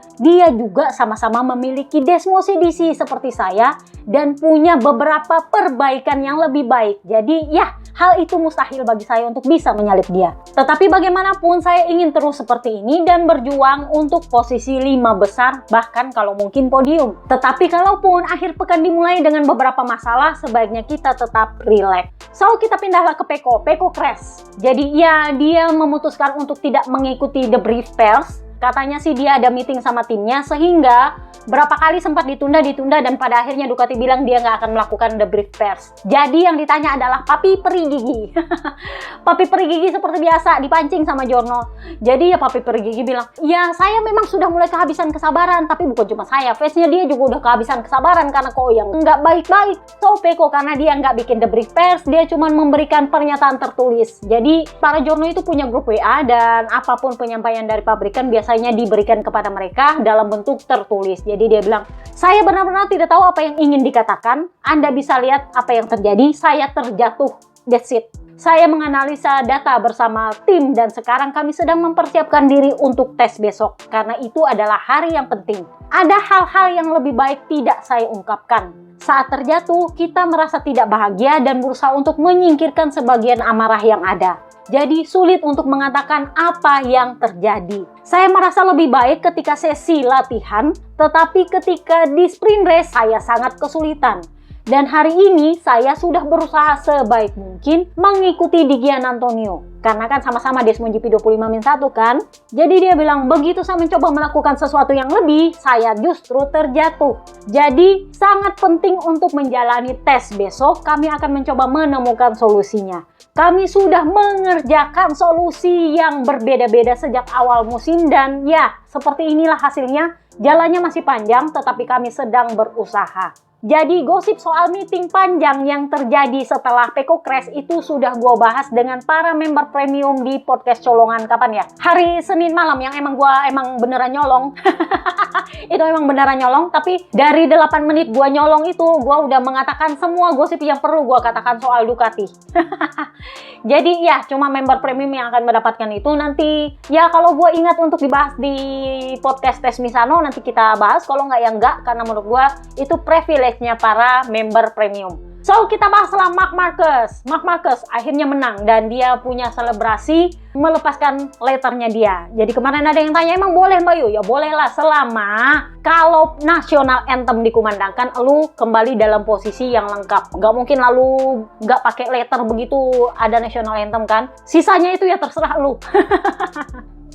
[SPEAKER 1] juga sama-sama memiliki Desmosed DC seperti saya dan punya beberapa perbaikan yang lebih baik. Jadi ya, hal itu mustahil bagi saya untuk bisa menyalip dia. Tetapi bagaimanapun saya ingin terus seperti ini dan berjuang untuk posisi 5 besar, bahkan kalau mungkin podium. Tetapi kalaupun akhir pekan dimulai dengan beberapa masalah, sebaiknya kita tetap rileks. So, kita pindahlah ke Pecco crash. Jadi ya, dia memutuskan untuk tidak mengikuti debrief pers Katanya sih dia ada meeting sama timnya sehingga berapa kali sempat ditunda dan pada akhirnya Ducati bilang dia nggak akan melakukan the brief pairs. Jadi yang ditanya adalah Papi peri gigi. Papi peri gigi seperti biasa dipancing sama Giorno. Jadi ya Papi peri gigi bilang, ya saya memang sudah mulai kehabisan kesabaran, tapi bukan cuma saya, fansnya dia juga udah kehabisan kesabaran karena kok yang nggak baik-baik. So Peko karena dia nggak bikin the brief pairs, dia cuma memberikan pernyataan tertulis. Jadi para Giorno itu punya grup WA dan apapun penyampaian dari pabrikan biasanya diberikan kepada mereka dalam bentuk tertulis. Jadi dia bilang, saya benar-benar tidak tahu apa yang ingin dikatakan. Anda bisa lihat apa yang terjadi. Saya terjatuh. That's it. Saya menganalisa data bersama tim dan sekarang kami sedang mempersiapkan diri untuk tes besok. Karena itu adalah hari yang penting. Ada hal-hal yang lebih baik tidak saya ungkapkan. Saat terjatuh, kita merasa tidak bahagia dan berusaha untuk menyingkirkan sebagian amarah yang ada. Jadi sulit untuk mengatakan apa yang terjadi. Saya merasa lebih baik ketika sesi latihan, tetapi ketika di sprint race saya sangat kesulitan. Dan hari ini saya sudah berusaha sebaik mungkin mengikuti di Gian Antonio. Karena kan sama-sama Desmond GP 25-1 kan. Jadi dia bilang, begitu saya mencoba melakukan sesuatu yang lebih, saya justru terjatuh. Jadi sangat penting untuk menjalani tes besok, kami akan mencoba menemukan solusinya. Kami sudah mengerjakan solusi yang berbeda-beda sejak awal musim dan ya, seperti inilah hasilnya. Jalannya masih panjang, tetapi kami sedang berusaha. Jadi gosip soal meeting panjang yang terjadi setelah Peko Crash itu sudah gue bahas dengan para member premium di podcast colongan kapan ya? Hari Senin malam yang emang beneran nyolong. Itu emang beneran nyolong, tapi dari 8 menit gue nyolong itu gue udah mengatakan semua gosip yang perlu gue katakan soal Ducati. Jadi ya cuma member premium yang akan mendapatkan itu. Nanti ya kalau gue ingat untuk dibahas di podcast Tes Misano nanti kita bahas, kalau nggak ya enggak, karena menurut gue itu privilege-nya para member premium. So kita bahas lah Marc Marquez. Marc Marquez akhirnya menang dan dia punya selebrasi melepaskan letternya dia. Jadi kemarin ada yang tanya, emang boleh Mbak Yu? Ya boleh lah, selama kalau national anthem dikumandangkan lu kembali dalam posisi yang lengkap. Gak mungkin lalu gak pakai letter begitu ada national anthem kan. Sisanya itu ya terserah lu.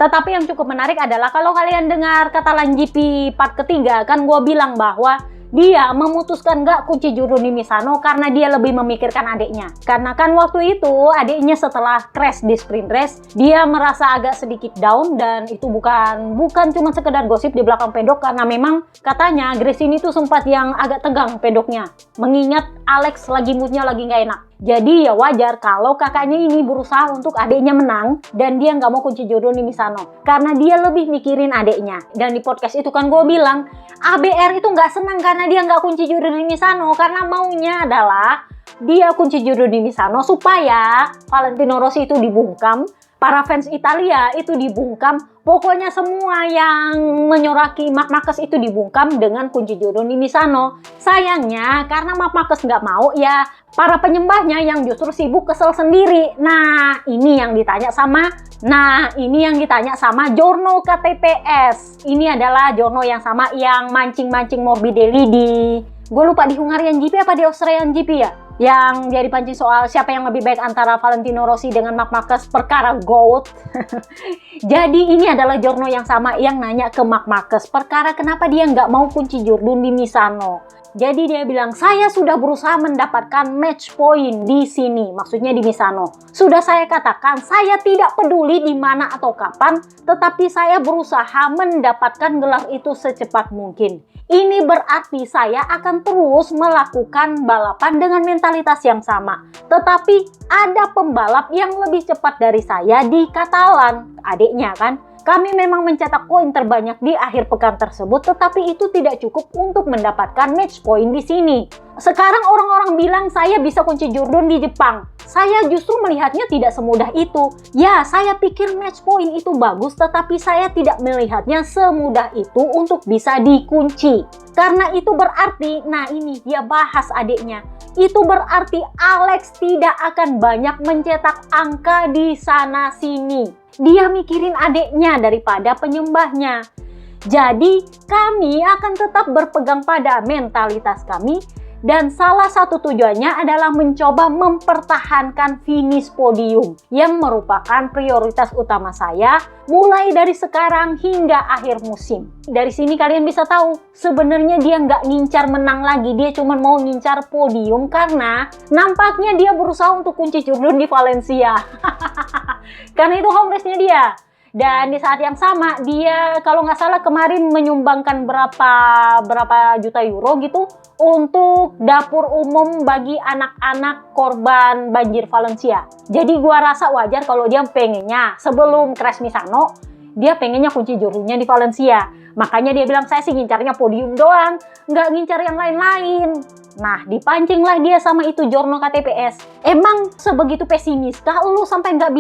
[SPEAKER 1] Tetapi yang cukup menarik adalah kalau kalian dengar Catalan GP part ketiga, kan gue bilang bahwa dia memutuskan gak kunci juru di Misano karena dia lebih memikirkan adiknya. Karena kan waktu itu adiknya setelah crash di sprint race, dia merasa agak sedikit down dan itu bukan cuma sekedar gosip di belakang pedok, karena memang katanya Gresini itu sempat yang agak tegang pedoknya. Mengingat Alex lagi moodnya lagi gak enak. Jadi ya wajar kalau kakaknya ini berusaha untuk adiknya menang dan dia nggak mau kunci juru di Misano karena dia lebih mikirin adiknya. Dan di podcast itu kan gue bilang ABR itu nggak senang karena dia nggak kunci juru di Misano, karena maunya adalah dia kunci juru di Misano supaya Valentino Rossi itu dibungkam, para fans Italia itu dibungkam, pokoknya semua yang menyoraki Marc Marquez itu dibungkam dengan kunci juru di Misano. Sayangnya karena Marc Marquez nggak mau, ya para penyembahnya yang justru sibuk kesel sendiri. Nah ini yang ditanya sama Giorno KTPS. Ini adalah Giorno yang sama yang mancing-mancing Morbidelli di, gue lupa di Hungarian GP apa di Australian GP ya, yang dia dipancing soal siapa yang lebih baik antara Valentino Rossi dengan Marc Marquez perkara GOAT. Jadi ini adalah Giorno yang sama yang nanya ke Marc Marquez perkara kenapa dia nggak mau kunci juru di Misano. Jadi dia bilang, saya sudah berusaha mendapatkan match point di sini, maksudnya di Misano. Sudah saya katakan, saya tidak peduli di mana atau kapan, tetapi saya berusaha mendapatkan gelar itu secepat mungkin. Ini berarti saya akan terus melakukan balapan dengan mentalitas yang sama. Tetapi ada pembalap yang lebih cepat dari saya di Catalan, adiknya kan. Kami memang mencetak poin terbanyak di akhir pekan tersebut, tetapi itu tidak cukup untuk mendapatkan match point di sini. Sekarang orang-orang bilang saya bisa kunci juru di Jepang. Saya justru melihatnya tidak semudah itu. Ya, saya pikir match point itu bagus, tetapi saya tidak melihatnya semudah itu untuk bisa dikunci. Karena itu berarti, nah ini dia bahas adiknya. Itu berarti Alex tidak akan banyak mencetak angka di sana-sini. Dia mikirin adiknya daripada penyembahnya. Jadi kami akan tetap berpegang pada mentalitas kami Dan salah satu tujuannya adalah mencoba mempertahankan finish podium yang merupakan prioritas utama saya mulai dari sekarang hingga akhir musim. Dari sini kalian bisa tahu sebenarnya dia nggak ngincar menang lagi, dia cuma mau ngincar podium karena nampaknya dia berusaha untuk kunci Jurdun di Valencia. Karena itu home race-nya dia. Dan di saat yang sama dia kalau nggak salah kemarin menyumbangkan berapa juta euro gitu untuk dapur umum bagi anak-anak korban banjir Valencia. Jadi gua rasa wajar kalau dia pengennya sebelum crash Misano dia pengennya kunci Jurdunnya di Valencia. Makanya dia bilang saya sih ngincarnya podium doang, nggak ngincar yang lain-lain. Nah, dipancinglah dia sama itu Giorno KTPS. Emang sebegitu pesimiskah lu sampai nggak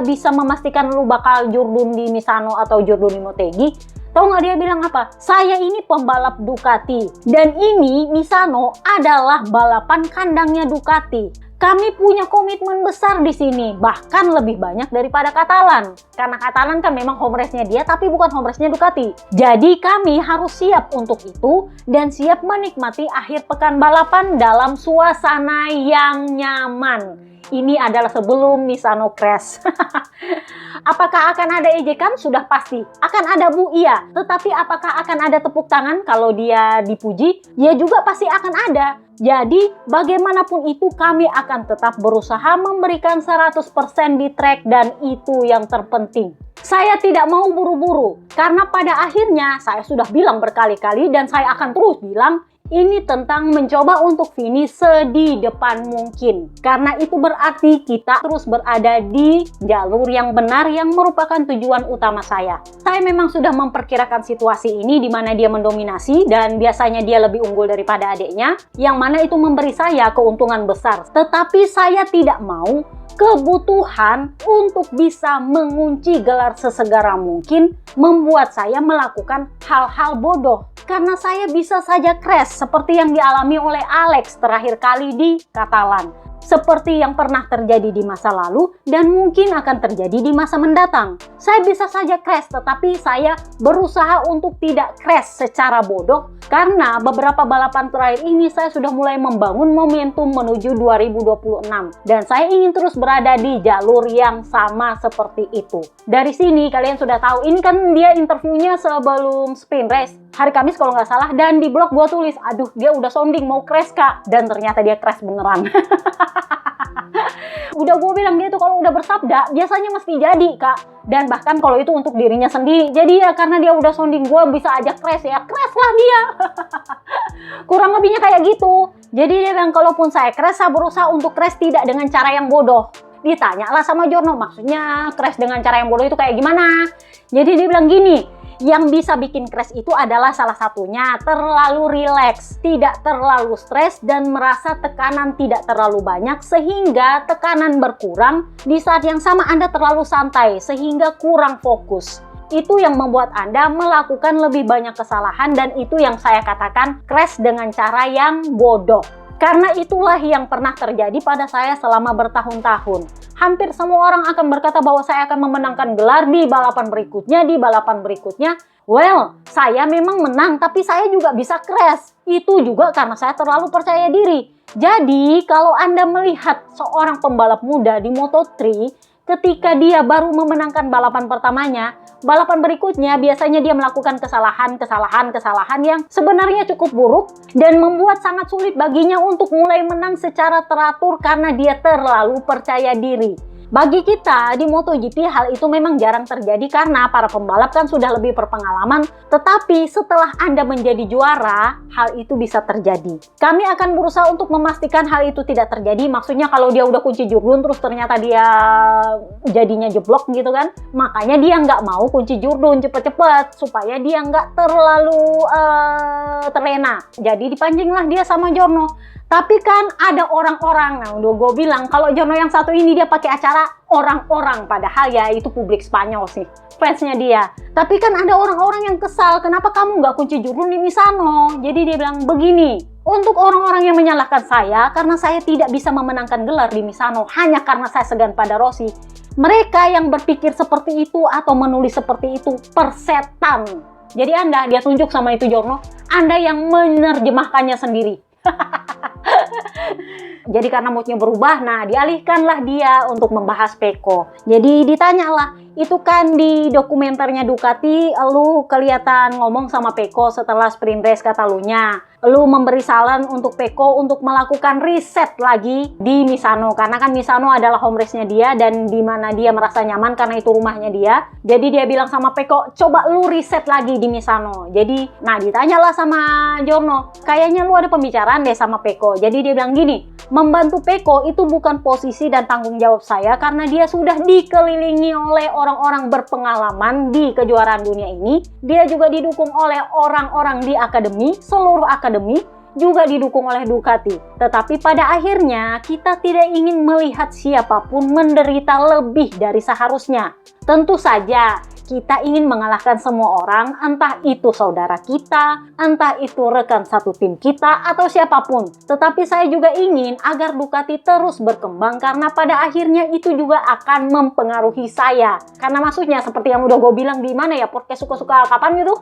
[SPEAKER 1] bisa memastikan lu bakal Jurdun di Misano atau Jurdun di Motegi? Tahu nggak dia bilang apa? Saya ini pembalap Ducati dan ini Misano adalah balapan kandangnya Ducati. Kami punya komitmen besar di sini, bahkan lebih banyak daripada Catalan. Karena Catalan kan memang home race-nya dia, tapi bukan home race-nya Ducati. Jadi kami harus siap untuk itu dan siap menikmati akhir pekan balapan dalam suasana yang nyaman. Ini adalah sebelum Misano crash. Apakah akan ada ejekan? Sudah pasti. Akan ada bu? Iya. Tetapi apakah akan ada tepuk tangan kalau dia dipuji? Ya juga pasti akan ada. Jadi bagaimanapun itu kami akan tetap berusaha memberikan 100% di track dan itu yang terpenting. Saya tidak mau buru-buru karena pada akhirnya saya sudah bilang berkali-kali dan saya akan terus bilang ini tentang mencoba untuk finish di depan mungkin. Karena itu berarti kita terus berada di jalur yang benar yang merupakan tujuan utama saya. Saya memang sudah memperkirakan situasi ini di mana dia mendominasi dan biasanya dia lebih unggul daripada adiknya, yang mana itu memberi saya keuntungan besar. Tetapi saya tidak mau kebutuhan untuk bisa mengunci gelar sesegera mungkin membuat saya melakukan hal-hal bodoh. Karena saya bisa saja crash seperti yang dialami oleh Alex terakhir kali di Catalan. Seperti yang pernah terjadi di masa lalu dan mungkin akan terjadi di masa mendatang. Saya bisa saja crash, tetapi saya berusaha untuk tidak crash secara bodoh karena beberapa balapan terakhir ini saya sudah mulai membangun momentum menuju 2026 dan saya ingin terus berada di jalur yang sama seperti itu. Dari sini kalian sudah tahu, ini kan dia interviewnya sebelum sprint race hari Kamis kalau nggak salah, dan di blog gua tulis, aduh dia udah sounding mau crash kak, dan ternyata dia crash beneran. Udah gue bilang dia tuh kalau udah bersabda biasanya mesti jadi kak, dan bahkan kalau itu untuk dirinya sendiri. Jadi ya karena dia udah sounding gue bisa aja crash, ya crash lah dia. Kurang lebihnya kayak gitu. Jadi dia bilang kalaupun saya crash, saya berusaha untuk crash tidak dengan cara yang bodoh. Ditanyalah sama Giorno, maksudnya crash dengan cara yang bodoh itu kayak gimana? Jadi dia bilang gini, yang bisa bikin crash itu adalah salah satunya terlalu rileks, tidak terlalu stres dan merasa tekanan tidak terlalu banyak sehingga tekanan berkurang. Di saat yang sama Anda terlalu santai sehingga kurang fokus. Itu yang membuat Anda melakukan lebih banyak kesalahan dan itu yang saya katakan crash dengan cara yang bodoh. Karena itulah yang pernah terjadi pada saya selama bertahun-tahun. Hampir semua orang akan berkata bahwa saya akan memenangkan gelar di balapan berikutnya. Well, saya memang menang, tapi saya juga bisa crash. Itu juga karena saya terlalu percaya diri. Jadi, kalau Anda melihat seorang pembalap muda di Moto3, ketika dia baru memenangkan balapan pertamanya, balapan berikutnya biasanya dia melakukan kesalahan yang sebenarnya cukup buruk dan membuat sangat sulit baginya untuk mulai menang secara teratur karena dia terlalu percaya diri. Bagi kita di MotoGP hal itu memang jarang terjadi karena para pembalap kan sudah lebih berpengalaman, tetapi setelah Anda menjadi juara, hal itu bisa terjadi. Kami akan berusaha untuk memastikan hal itu tidak terjadi, maksudnya kalau dia udah kunci Jurdun terus ternyata dia jadinya jeblok gitu kan, makanya dia nggak mau kunci Jurdun cepet-cepet supaya dia nggak terlalu terlena. Jadi dipancinglah dia sama Giorno. Tapi kan ada orang-orang, nah udah gue bilang kalau Giorno yang satu ini dia pakai acara orang-orang, padahal ya itu publik Spanyol sih, fansnya dia. Tapi kan ada orang-orang yang kesal, kenapa kamu nggak kunci Jurdun di Misano? Jadi dia bilang begini, untuk orang-orang yang menyalahkan saya karena saya tidak bisa memenangkan gelar di Misano hanya karena saya segan pada Rossi. Mereka yang berpikir seperti itu atau menulis seperti itu persetan. Jadi Anda, dia tunjuk sama itu Giorno, Anda yang menerjemahkannya sendiri. Jadi karena moodnya berubah, nah dialihkanlah dia untuk membahas Pecco. Jadi ditanyalah, itu kan di dokumenternya Ducati, lu kelihatan ngomong sama Pecco setelah sprint race Catalunya. Lu memberi saran untuk Pecco untuk melakukan riset lagi di Misano. Karena kan Misano adalah home race-nya dia dan di mana dia merasa nyaman karena itu rumahnya dia. Jadi dia bilang sama Pecco, coba lu riset lagi di Misano. Jadi, nah ditanyalah sama Giorno, kayaknya lu ada pembicaraan deh sama Pecco. Jadi dia bilang gini, membantu Pecco itu bukan posisi dan tanggung jawab saya karena dia sudah dikelilingi oleh orang-orang berpengalaman di kejuaraan dunia ini. Dia juga didukung oleh orang-orang di akademi, seluruh akademi juga didukung oleh Ducati. Tetapi pada akhirnya kita tidak ingin melihat siapapun menderita lebih dari seharusnya. Tentu saja kita ingin mengalahkan semua orang, entah itu saudara kita, entah itu rekan satu tim kita, atau siapapun. Tetapi saya juga ingin agar Ducati terus berkembang karena pada akhirnya itu juga akan mempengaruhi saya. Karena maksudnya seperti yang udah gue bilang di mana ya, podcast suka-suka kapan gitu.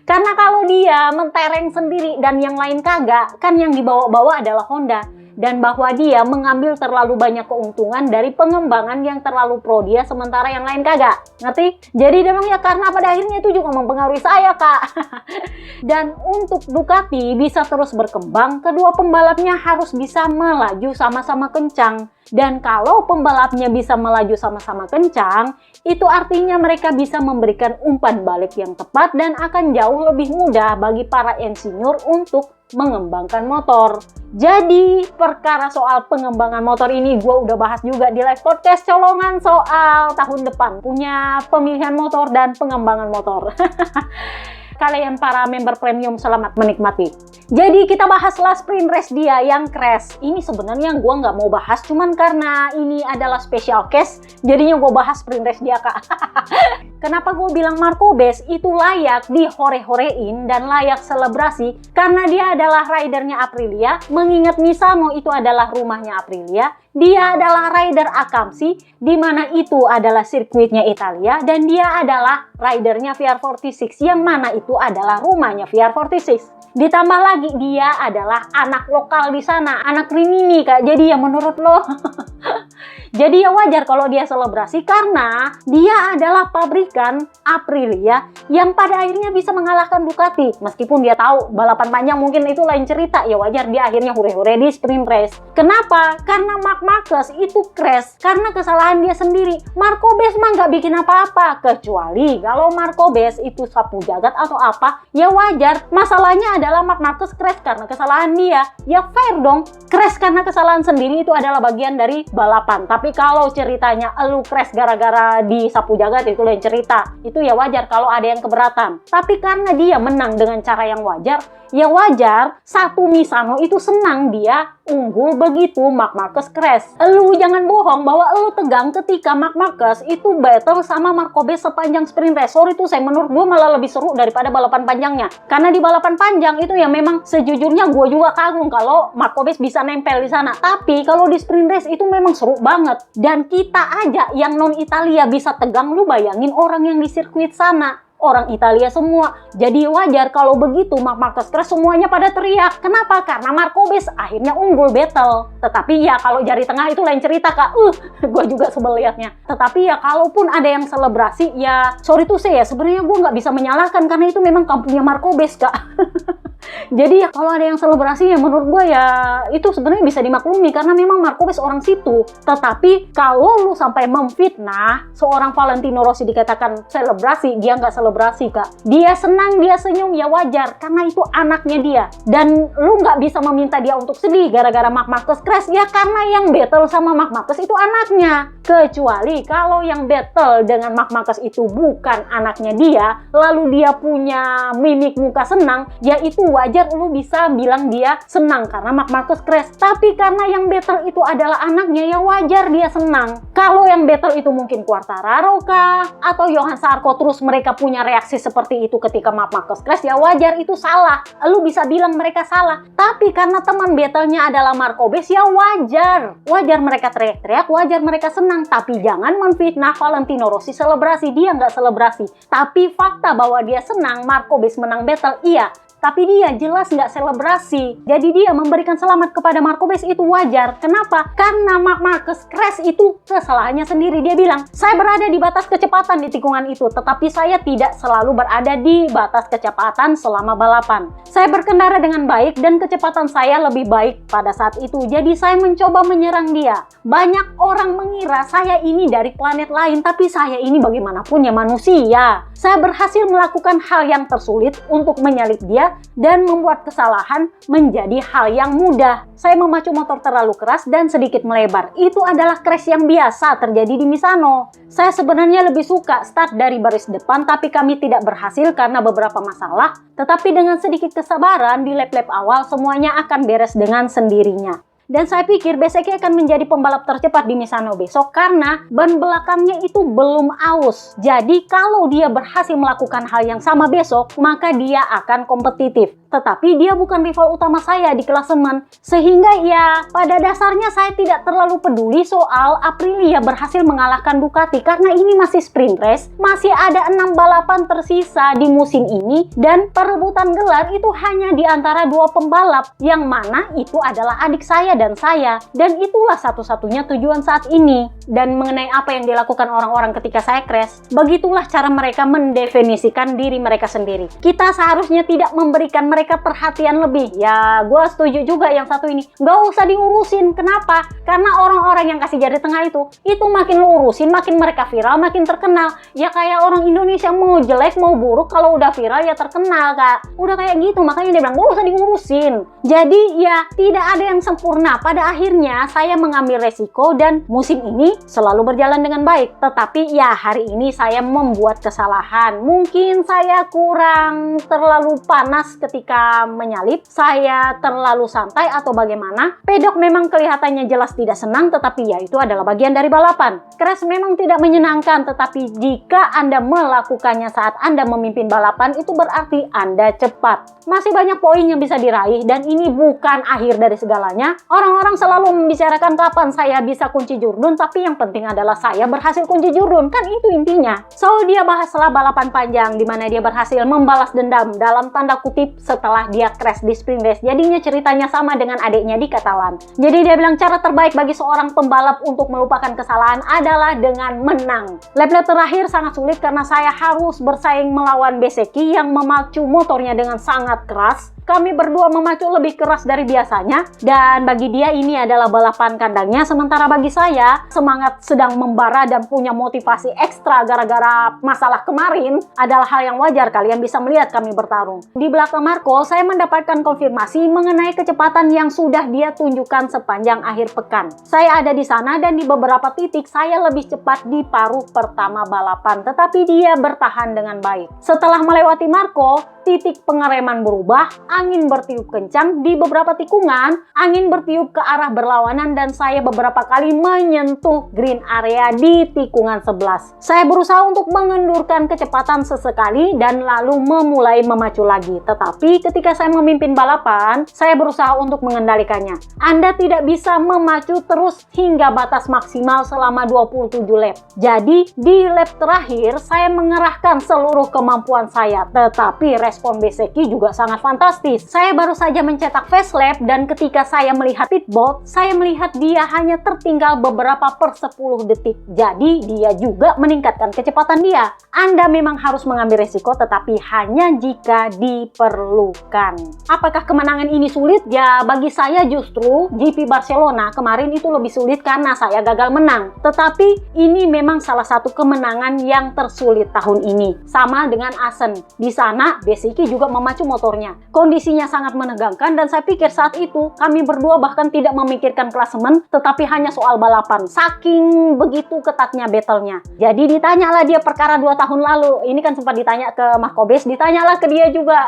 [SPEAKER 1] Karena kalau dia mentereng sendiri dan yang lain kagak, kan yang dibawa-bawa adalah Honda. Dan bahwa dia mengambil terlalu banyak keuntungan dari pengembangan yang terlalu pro dia sementara yang lain kagak. Ngerti? Jadi memang ya karena pada akhirnya itu juga mempengaruhi saya, Kak. Dan untuk Ducati bisa terus berkembang, kedua pembalapnya harus bisa melaju sama-sama kencang. Dan kalau pembalapnya bisa melaju sama-sama kencang, itu artinya mereka bisa memberikan umpan balik yang tepat dan akan jauh lebih mudah bagi para insinyur untuk mengembangkan motor. Jadi perkara soal pengembangan motor ini gue udah bahas juga di live podcast colongan soal tahun depan punya pemilihan motor dan pengembangan motor. Kalian para member premium selamat menikmati. Jadi kita bahaslah sprint race dia yang crash. Ini sebenarnya gue nggak mau bahas, cuman karena ini adalah special case, jadinya gue bahas sprint race dia, Kak. Kenapa gue bilang Marco Bes itu layak dihore-horein dan layak selebrasi? Karena dia adalah ridernya Aprilia, mengingat Misano itu adalah rumahnya Aprilia. Dia adalah rider Akamsi, di mana itu adalah sirkuitnya Italia, dan dia adalah ridernya VR46, yang mana itu adalah rumahnya VR46. Ditambah lagi dia adalah anak lokal di sana, anak Rimini, Kak. Jadi ya menurut lo, jadi ya wajar kalau dia selebrasi karena dia adalah pabrikan Aprilia yang pada akhirnya bisa mengalahkan Ducati. Meskipun dia tahu balapan panjang mungkin itu lain cerita, ya wajar dia akhirnya hure-hure di sprint race. Kenapa? Karena Marc Marquez itu crash karena kesalahan dia sendiri. Marco Bes mah nggak bikin apa-apa, kecuali kalau Marco Bes itu sapu jagat atau apa, ya wajar. Masalahnya adalah Marc Marquez crash karena kesalahan dia. Ya fair dong, crash karena kesalahan sendiri itu adalah bagian dari balapan. Tapi kalau ceritanya lu crash gara-gara di sapu jagat, itu lain cerita. Itu ya wajar kalau ada yang keberatan. Tapi karena dia menang dengan cara yang wajar, ya wajar satu Misano itu senang dia unggul begitu Marc Marquez crash. Lu jangan bohong bahwa lu tegang ketika Marc Marquez itu battle sama Marco Bes sepanjang sprint race. Sorry tuh, saya menurut gue malah lebih seru daripada balapan panjangnya. Karena di balapan panjang itu ya memang sejujurnya gue juga kagum kalau Marco Bes bisa nempel di sana. Tapi kalau di sprint race itu memang seru banget. Dan kita aja yang non Italia bisa tegang, lu bayangin orang yang di sirkuit sana. Orang Italia semua. Jadi wajar kalau begitu Marc Marquez crash semuanya pada teriak. Kenapa? Karena Marco Bes akhirnya unggul battle. Tetapi ya kalau jari tengah itu lain cerita, Kak. Gue juga sebel liatnya. Tetapi ya kalaupun ada yang selebrasi, ya sorry tuh saya sebenarnya gue nggak bisa menyalahkan karena itu memang kampungnya Marco Bes, Kak. Jadi ya kalau ada yang selebrasi ya menurut gue ya itu sebenarnya bisa dimaklumi karena memang Marco Bes orang situ. Tetapi kalau lu sampai memfitnah seorang Valentino Rossi dikatakan selebrasi, dia nggak selebrasi, Kak. Dia senang, dia senyum, ya wajar karena itu anaknya dia. Dan lu nggak bisa meminta dia untuk sedih gara-gara Marc Marquez crash ya karena yang battle sama Marc Marquez itu anaknya. Kecuali kalau yang battle dengan Marc Marquez itu bukan anaknya dia, lalu dia punya mimik muka senang, ya itu wajar lu bisa bilang dia senang karena Marc Marquez crash. Tapi karena yang battle itu adalah anaknya, ya wajar dia senang. Kalau yang battle itu mungkin Quartararo kah atau Johan Zarco, terus mereka punya reaksi seperti itu ketika Marc Marquez crash, ya wajar itu salah. Lu bisa bilang mereka salah. Tapi karena teman battle-nya adalah Marco Bes, ya wajar. Wajar mereka teriak-teriak, wajar mereka senang. Tapi jangan menfitnah Valentino Rossi selebrasi. Dia nggak selebrasi. Tapi fakta bahwa dia senang Marco Bes menang battle, iya. tapi dia jelas nggak selebrasi. Jadi dia memberikan selamat kepada Marquez itu wajar. Kenapa? Karena Marc Marquez crash itu kesalahannya sendiri. Dia bilang, saya berada di batas kecepatan di tikungan itu, tetapi saya tidak selalu berada di batas kecepatan selama balapan. Saya berkendara dengan baik dan kecepatan saya lebih baik pada saat itu. Jadi saya mencoba menyerang dia. Banyak orang mengira saya ini dari planet lain, tapi saya ini bagaimanapun ya manusia. Saya berhasil melakukan hal yang tersulit untuk menyalip dia dan membuat kesalahan menjadi hal yang mudah. Saya memacu motor terlalu keras dan sedikit melebar. Itu adalah crash yang biasa terjadi di Misano. Saya sebenarnya lebih suka start dari baris depan, tapi kami tidak berhasil karena beberapa masalah. Tetapi dengan sedikit kesabaran di lap-lap awal semuanya akan beres dengan sendirinya. Dan saya pikir Bezzecchi akan menjadi pembalap tercepat di Misano besok karena ban belakangnya itu belum aus. Jadi kalau dia berhasil melakukan hal yang sama besok, maka dia akan kompetitif. Tetapi dia bukan rival utama saya di klasemen. Sehingga ya pada dasarnya saya tidak terlalu peduli soal Aprilia berhasil mengalahkan Ducati. Karena ini masih sprint race, masih ada 6 balapan tersisa di musim ini. Dan perebutan gelar itu hanya di antara 2 pembalap. Yang mana itu adalah adik saya dan saya. Dan itulah satu-satunya tujuan saat ini. Dan mengenai apa yang dilakukan orang-orang ketika saya crash, begitulah cara mereka mendefinisikan diri mereka sendiri. Kita seharusnya tidak memberikan mereka perhatian lebih. Ya, gue setuju juga yang satu ini. Gak usah diurusin. Kenapa? Karena orang-orang yang kasih jari tengah itu makin lu urusin, makin mereka viral, makin terkenal. Ya kayak orang Indonesia mau jelek, mau buruk, kalau udah viral ya terkenal, Kak. Udah kayak gitu, makanya dia bilang, gak usah diurusin. Jadi ya, tidak ada yang sempurna. Pada akhirnya, saya mengambil resiko dan musim ini selalu berjalan dengan baik. Tetapi ya, hari ini saya membuat kesalahan. Mungkin saya kurang terlalu panas ketika menyalip, saya terlalu santai atau bagaimana. Pedok memang kelihatannya jelas tidak senang, tetapi ya itu adalah bagian dari balapan. Crash memang tidak menyenangkan, tetapi jika Anda melakukannya saat Anda memimpin balapan, itu berarti Anda cepat. Masih banyak poin yang bisa diraih dan ini bukan akhir dari segalanya. Orang-orang selalu membicarakan kapan saya bisa kunci Jurdun, tapi yang penting adalah saya berhasil kunci Jurdun, kan itu intinya. So dia bahaslah balapan panjang di mana dia berhasil membalas dendam dalam tanda kutip setelah dia crash di sprint race. Jadinya ceritanya sama dengan adiknya di Catalan. Jadi dia bilang cara terbaik bagi seorang pembalap untuk melupakan kesalahan adalah dengan menang. Lap-lap terakhir sangat sulit karena saya harus bersaing melawan Bezzecchi yang memacu motornya dengan sangat keras. Kami berdua memacu lebih keras dari biasanya dan bagi dia ini adalah balapan kandangnya, sementara bagi saya semangat sedang membara dan punya motivasi ekstra gara-gara masalah kemarin adalah hal yang wajar. Kalian bisa melihat kami bertarung. Di belakang Marco, saya mendapatkan konfirmasi mengenai kecepatan yang sudah dia tunjukkan sepanjang akhir pekan. Saya ada di sana dan di beberapa titik saya lebih cepat di paruh pertama balapan, tetapi dia bertahan dengan baik. Setelah melewati Marco, titik pengereman berubah, angin bertiup kencang di beberapa tikungan, angin bertiup ke arah berlawanan dan saya beberapa kali menyentuh green area di tikungan 11. Saya berusaha untuk mengendurkan kecepatan sesekali dan lalu memulai memacu lagi. Tetapi ketika saya memimpin balapan, saya berusaha untuk mengendalikannya. Anda tidak bisa memacu terus hingga batas maksimal selama 27 lap. Jadi di lap terakhir saya mengerahkan seluruh kemampuan saya, tetapi respon Bezzecchi juga sangat fantastis. Saya baru saja mencetak fast lap dan ketika saya melihat pitboard, saya melihat dia hanya tertinggal beberapa per 10 detik. Jadi dia juga meningkatkan kecepatan dia. Anda memang harus mengambil resiko, tetapi hanya jika diperlukan. Apakah kemenangan ini sulit? Ya bagi saya justru GP Barcelona kemarin itu lebih sulit karena saya gagal menang. Tetapi ini memang salah satu kemenangan yang tersulit tahun ini. Sama dengan Assen. Di sana Bezzecchi juga memacu motornya. Kondisinya sangat menegangkan dan saya pikir saat itu kami berdua bahkan tidak memikirkan klasemen, tetapi hanya soal balapan. Saking begitu ketatnya battle-nya. Jadi ditanyalah dia perkara 2 tahun lalu. Ini kan sempat ditanya ke Marquez, ditanyalah ke dia juga.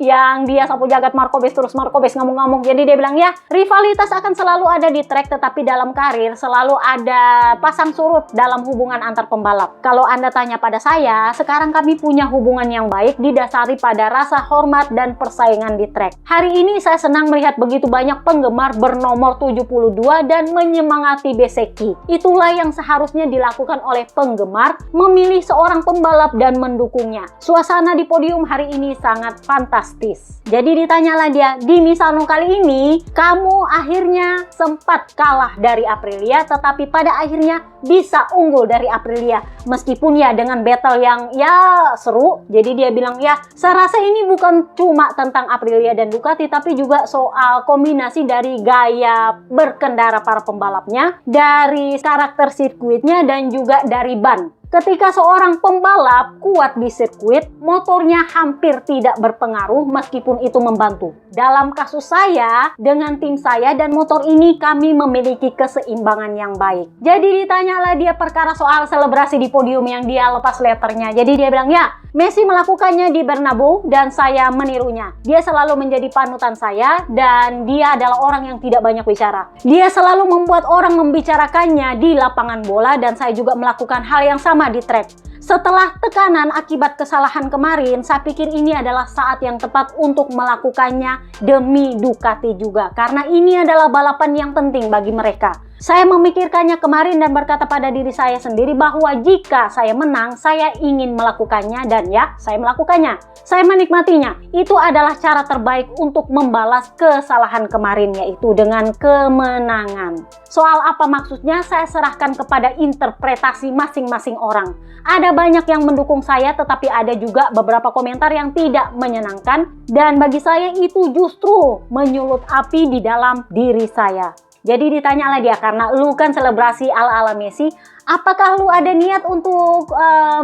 [SPEAKER 1] Yang dia sapu jagat Marquez terus Marquez ngamuk-ngamuk. Jadi dia bilang ya rivalitas akan selalu ada di track, tetapi dalam karir selalu ada pasang surut dalam hubungan antar pembalap. Kalau Anda tanya pada saya, sekarang kami punya hubungan yang baik didasari pada rasa hormat dan persaingan di trek. Hari ini saya senang melihat begitu banyak penggemar bernomor 72 dan menyemangati Bezzecchi. Itulah yang seharusnya dilakukan oleh penggemar, memilih seorang pembalap dan mendukungnya. Suasana di podium hari ini sangat fantastis. Jadi ditanyalah dia, di Misano kali ini kamu akhirnya sempat kalah dari Aprilia, tetapi pada akhirnya bisa unggul dari Aprilia. Meskipun ya dengan battle yang ya seru. Jadi dia bilang ya, saya rasa ini bukan cuma tentang Aprilia dan Ducati, tapi juga soal kombinasi dari gaya berkendara para pembalapnya, dari karakter sirkuitnya, dan juga dari ban. Ketika seorang pembalap kuat di sirkuit, motornya hampir tidak berpengaruh meskipun itu membantu. Dalam kasus saya, dengan tim saya dan motor ini kami memiliki keseimbangan yang baik. Jadi ditanyalah dia perkara soal selebrasi di podium yang dia lepas letternya. Jadi dia bilang, ya, Messi melakukannya di Bernabeu dan saya menirunya. Dia selalu menjadi panutan saya dan dia adalah orang yang tidak banyak bicara. Dia selalu membuat orang membicarakannya di lapangan bola dan saya juga melakukan hal yang sama di trek. Setelah tekanan akibat kesalahan kemarin, saya pikir ini adalah saat yang tepat untuk melakukannya demi Ducati juga. Karena ini adalah balapan yang penting bagi mereka. Saya memikirkannya kemarin dan berkata pada diri saya sendiri bahwa jika saya menang, saya ingin melakukannya dan ya, saya melakukannya. Saya menikmatinya. Itu adalah cara terbaik untuk membalas kesalahan kemarin, yaitu dengan kemenangan. Soal apa maksudnya, saya serahkan kepada interpretasi masing-masing orang. Ada banyak yang mendukung saya, tetapi ada juga beberapa komentar yang tidak menyenangkan. Dan bagi saya itu justru menyulut api di dalam diri saya. Jadi ditanyalah dia, karena lu kan selebrasi ala-ala Messi, apakah lu ada niat untuk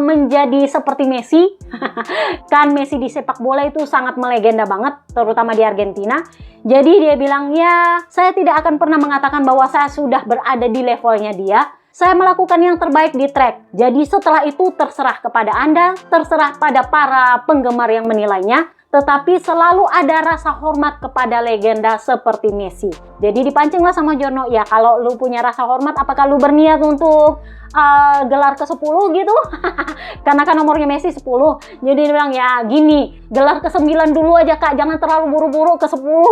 [SPEAKER 1] menjadi seperti Messi? Kan Messi di sepak bola itu sangat melegenda banget, terutama di Argentina. Jadi dia bilang, ya saya tidak akan pernah mengatakan bahwa saya sudah berada di levelnya dia. Saya melakukan yang terbaik di trek. Jadi setelah itu terserah kepada Anda, terserah pada para penggemar yang menilainya. Tetapi selalu ada rasa hormat kepada legenda seperti Messi. Jadi dipancinglah sama Jono, ya kalau lu punya rasa hormat, apakah lu berniat untuk gelar ke-10 gitu? Karena kan nomornya Messi 10. Jadi dia bilang, ya gini, gelar ke-9 dulu aja kak, jangan terlalu buru-buru ke-10.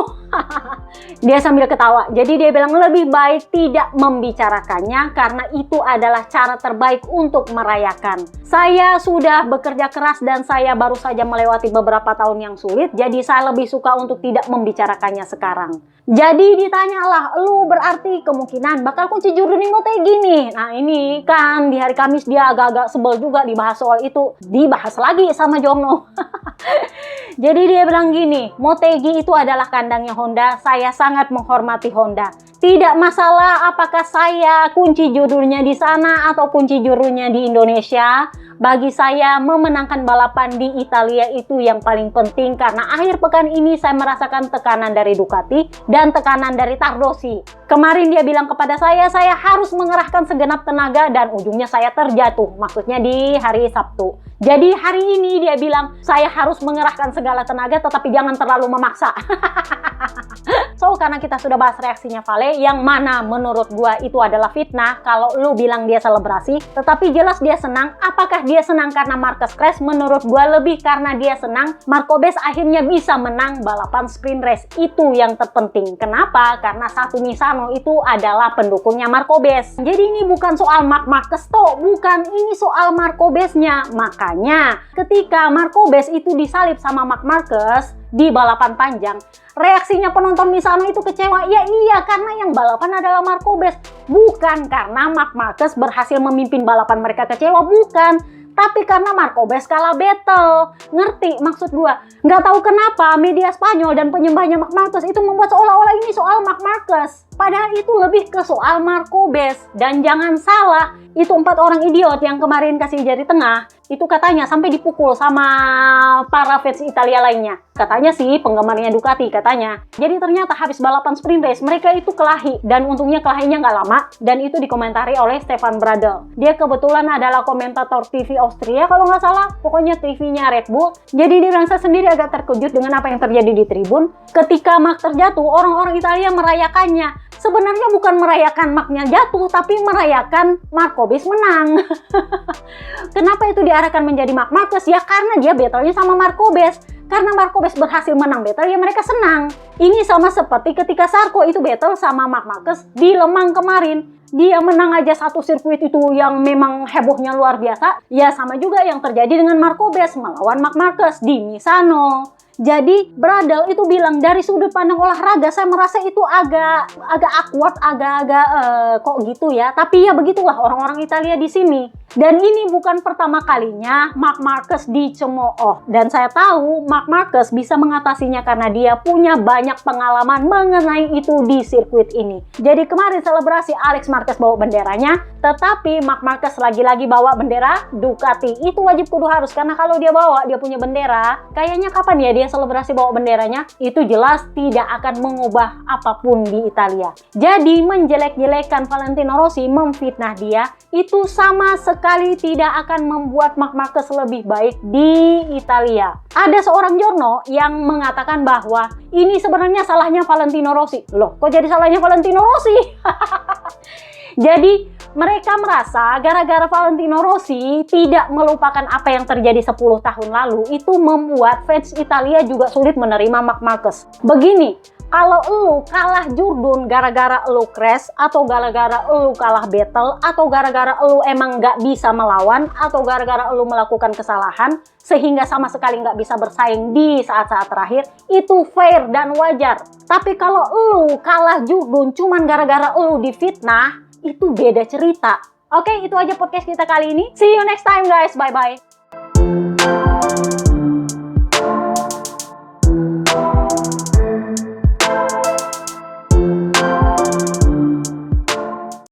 [SPEAKER 1] Dia sambil ketawa. Jadi dia bilang lebih baik tidak membicarakannya karena itu adalah cara terbaik untuk merayakan. Saya sudah bekerja keras dan saya baru saja melewati beberapa tahun yang sulit, jadi saya lebih suka untuk tidak membicarakannya sekarang. Jadi ditanyalah, lu berarti kemungkinan bakal kunci juru nih Motegi nih. Nah ini kan di hari Kamis dia agak-agak sebel juga dibahas soal itu. Dibahas lagi sama Jono. Jadi dia bilang gini, Motegi itu adalah kandangnya Honda, saya sangat menghormati Honda. Tidak masalah apakah saya kunci jurunya di sana atau kunci jurunya di Indonesia. Bagi saya memenangkan balapan di Italia itu yang paling penting karena akhir pekan ini saya merasakan tekanan dari Ducati dan tekanan dari Tardosi. Kemarin dia bilang kepada saya harus mengerahkan segenap tenaga dan ujungnya saya terjatuh. Maksudnya di hari Sabtu. Jadi hari ini dia bilang saya harus mengerahkan segala tenaga tetapi jangan terlalu memaksa. So karena kita sudah bahas reaksinya Vale yang mana menurut gua itu adalah fitnah. Kalau lu bilang dia selebrasi tetapi jelas dia senang. Apakah dia senang karena Marquez crash? Menurut gua lebih karena dia senang Marquez akhirnya bisa menang balapan sprint race. Itu yang terpenting. Kenapa? Karena satu Misano itu adalah pendukungnya Marquez. Jadi ini bukan soal Marc Marquez toh, bukan, ini soal Marqueznya. Makanya ketika Marquez itu disalip sama Marc Marquez di balapan panjang, reaksinya penonton Misano itu kecewa. Ya iya, karena yang balapan adalah Marquez, bukan karena Marc Marquez berhasil memimpin balapan mereka kecewa, bukan. Tapi karena Marquez kalah battle. Ngerti maksud gua? Nggak tahu kenapa media Spanyol dan penyembahnya Marc Marquez itu membuat seolah-olah ini soal Marc Marquez. Padahal itu lebih ke soal Marquez. Dan jangan salah, itu 4 orang idiot yang kemarin kasih jari tengah, itu katanya sampai dipukul sama para fans Italia lainnya. Katanya sih penggemarnya Ducati katanya. Jadi ternyata habis balapan sprint race mereka itu kelahi. Dan untungnya kelahinya nggak lama. Dan itu dikomentari oleh Stefan Bradl. Dia kebetulan adalah komentator TV Austria kalau nggak salah, pokoknya TV-nya Red Bull. Jadi Di Lorenzo sendiri agak terkejut dengan apa yang terjadi di tribun. Ketika Mark terjatuh, orang-orang Italia merayakannya. Sebenarnya bukan merayakan Marknya jatuh, tapi merayakan Markobis menang. Kenapa itu diarahkan menjadi Mark Marquez? Ya karena dia battle-nya sama Markobis. Karena Markobis berhasil menang battle, ya mereka senang. Ini sama seperti ketika Sarko itu battle sama Mark Marquez di Le Mans kemarin. Dia menang aja satu sirkuit itu yang memang hebohnya luar biasa. Ya sama juga yang terjadi dengan Markobis melawan Mark Marquez di Misano. Jadi Bradel itu bilang dari sudut pandang olahraga saya merasa itu agak awkward, agak kok gitu ya. Tapi ya begitulah orang-orang Italia di sini. Dan ini bukan pertama kalinya Marc Marquez dicemooh. Dan saya tahu Marc Marquez bisa mengatasinya karena dia punya banyak pengalaman mengenai itu di sirkuit ini. Jadi kemarin selebrasi Alex Marquez bawa benderanya, tetapi Marc Marquez lagi-lagi bawa bendera Ducati. Itu wajib kudu harus, karena kalau dia bawa, dia punya bendera, kayaknya kapan ya dia selebrasi bawa benderanya? Itu jelas tidak akan mengubah apapun di Italia. Jadi menjelek-jelekan Valentino Rossi, memfitnah dia, itu sama sekali tidak akan membuat Marc Marquez lebih baik di Italia. Ada seorang jurno yang mengatakan bahwa ini sebenarnya salahnya Valentino Rossi. Loh, kok jadi salahnya Valentino Rossi? Jadi mereka merasa gara-gara Valentino Rossi tidak melupakan apa yang terjadi 10 tahun lalu, itu membuat fans Italia juga sulit menerima Marc Marquez. Begini, kalau lu kalah jurdun gara-gara lu crash, atau gara-gara lu kalah battle, atau gara-gara lu emang nggak bisa melawan, atau gara-gara lu melakukan kesalahan sehingga sama sekali nggak bisa bersaing di saat-saat terakhir, itu fair dan wajar. Tapi kalau lu kalah jurdun cuman gara-gara lu difitnah, itu beda cerita. Oke, itu aja podcast kita kali ini. See you next time guys. Bye-bye.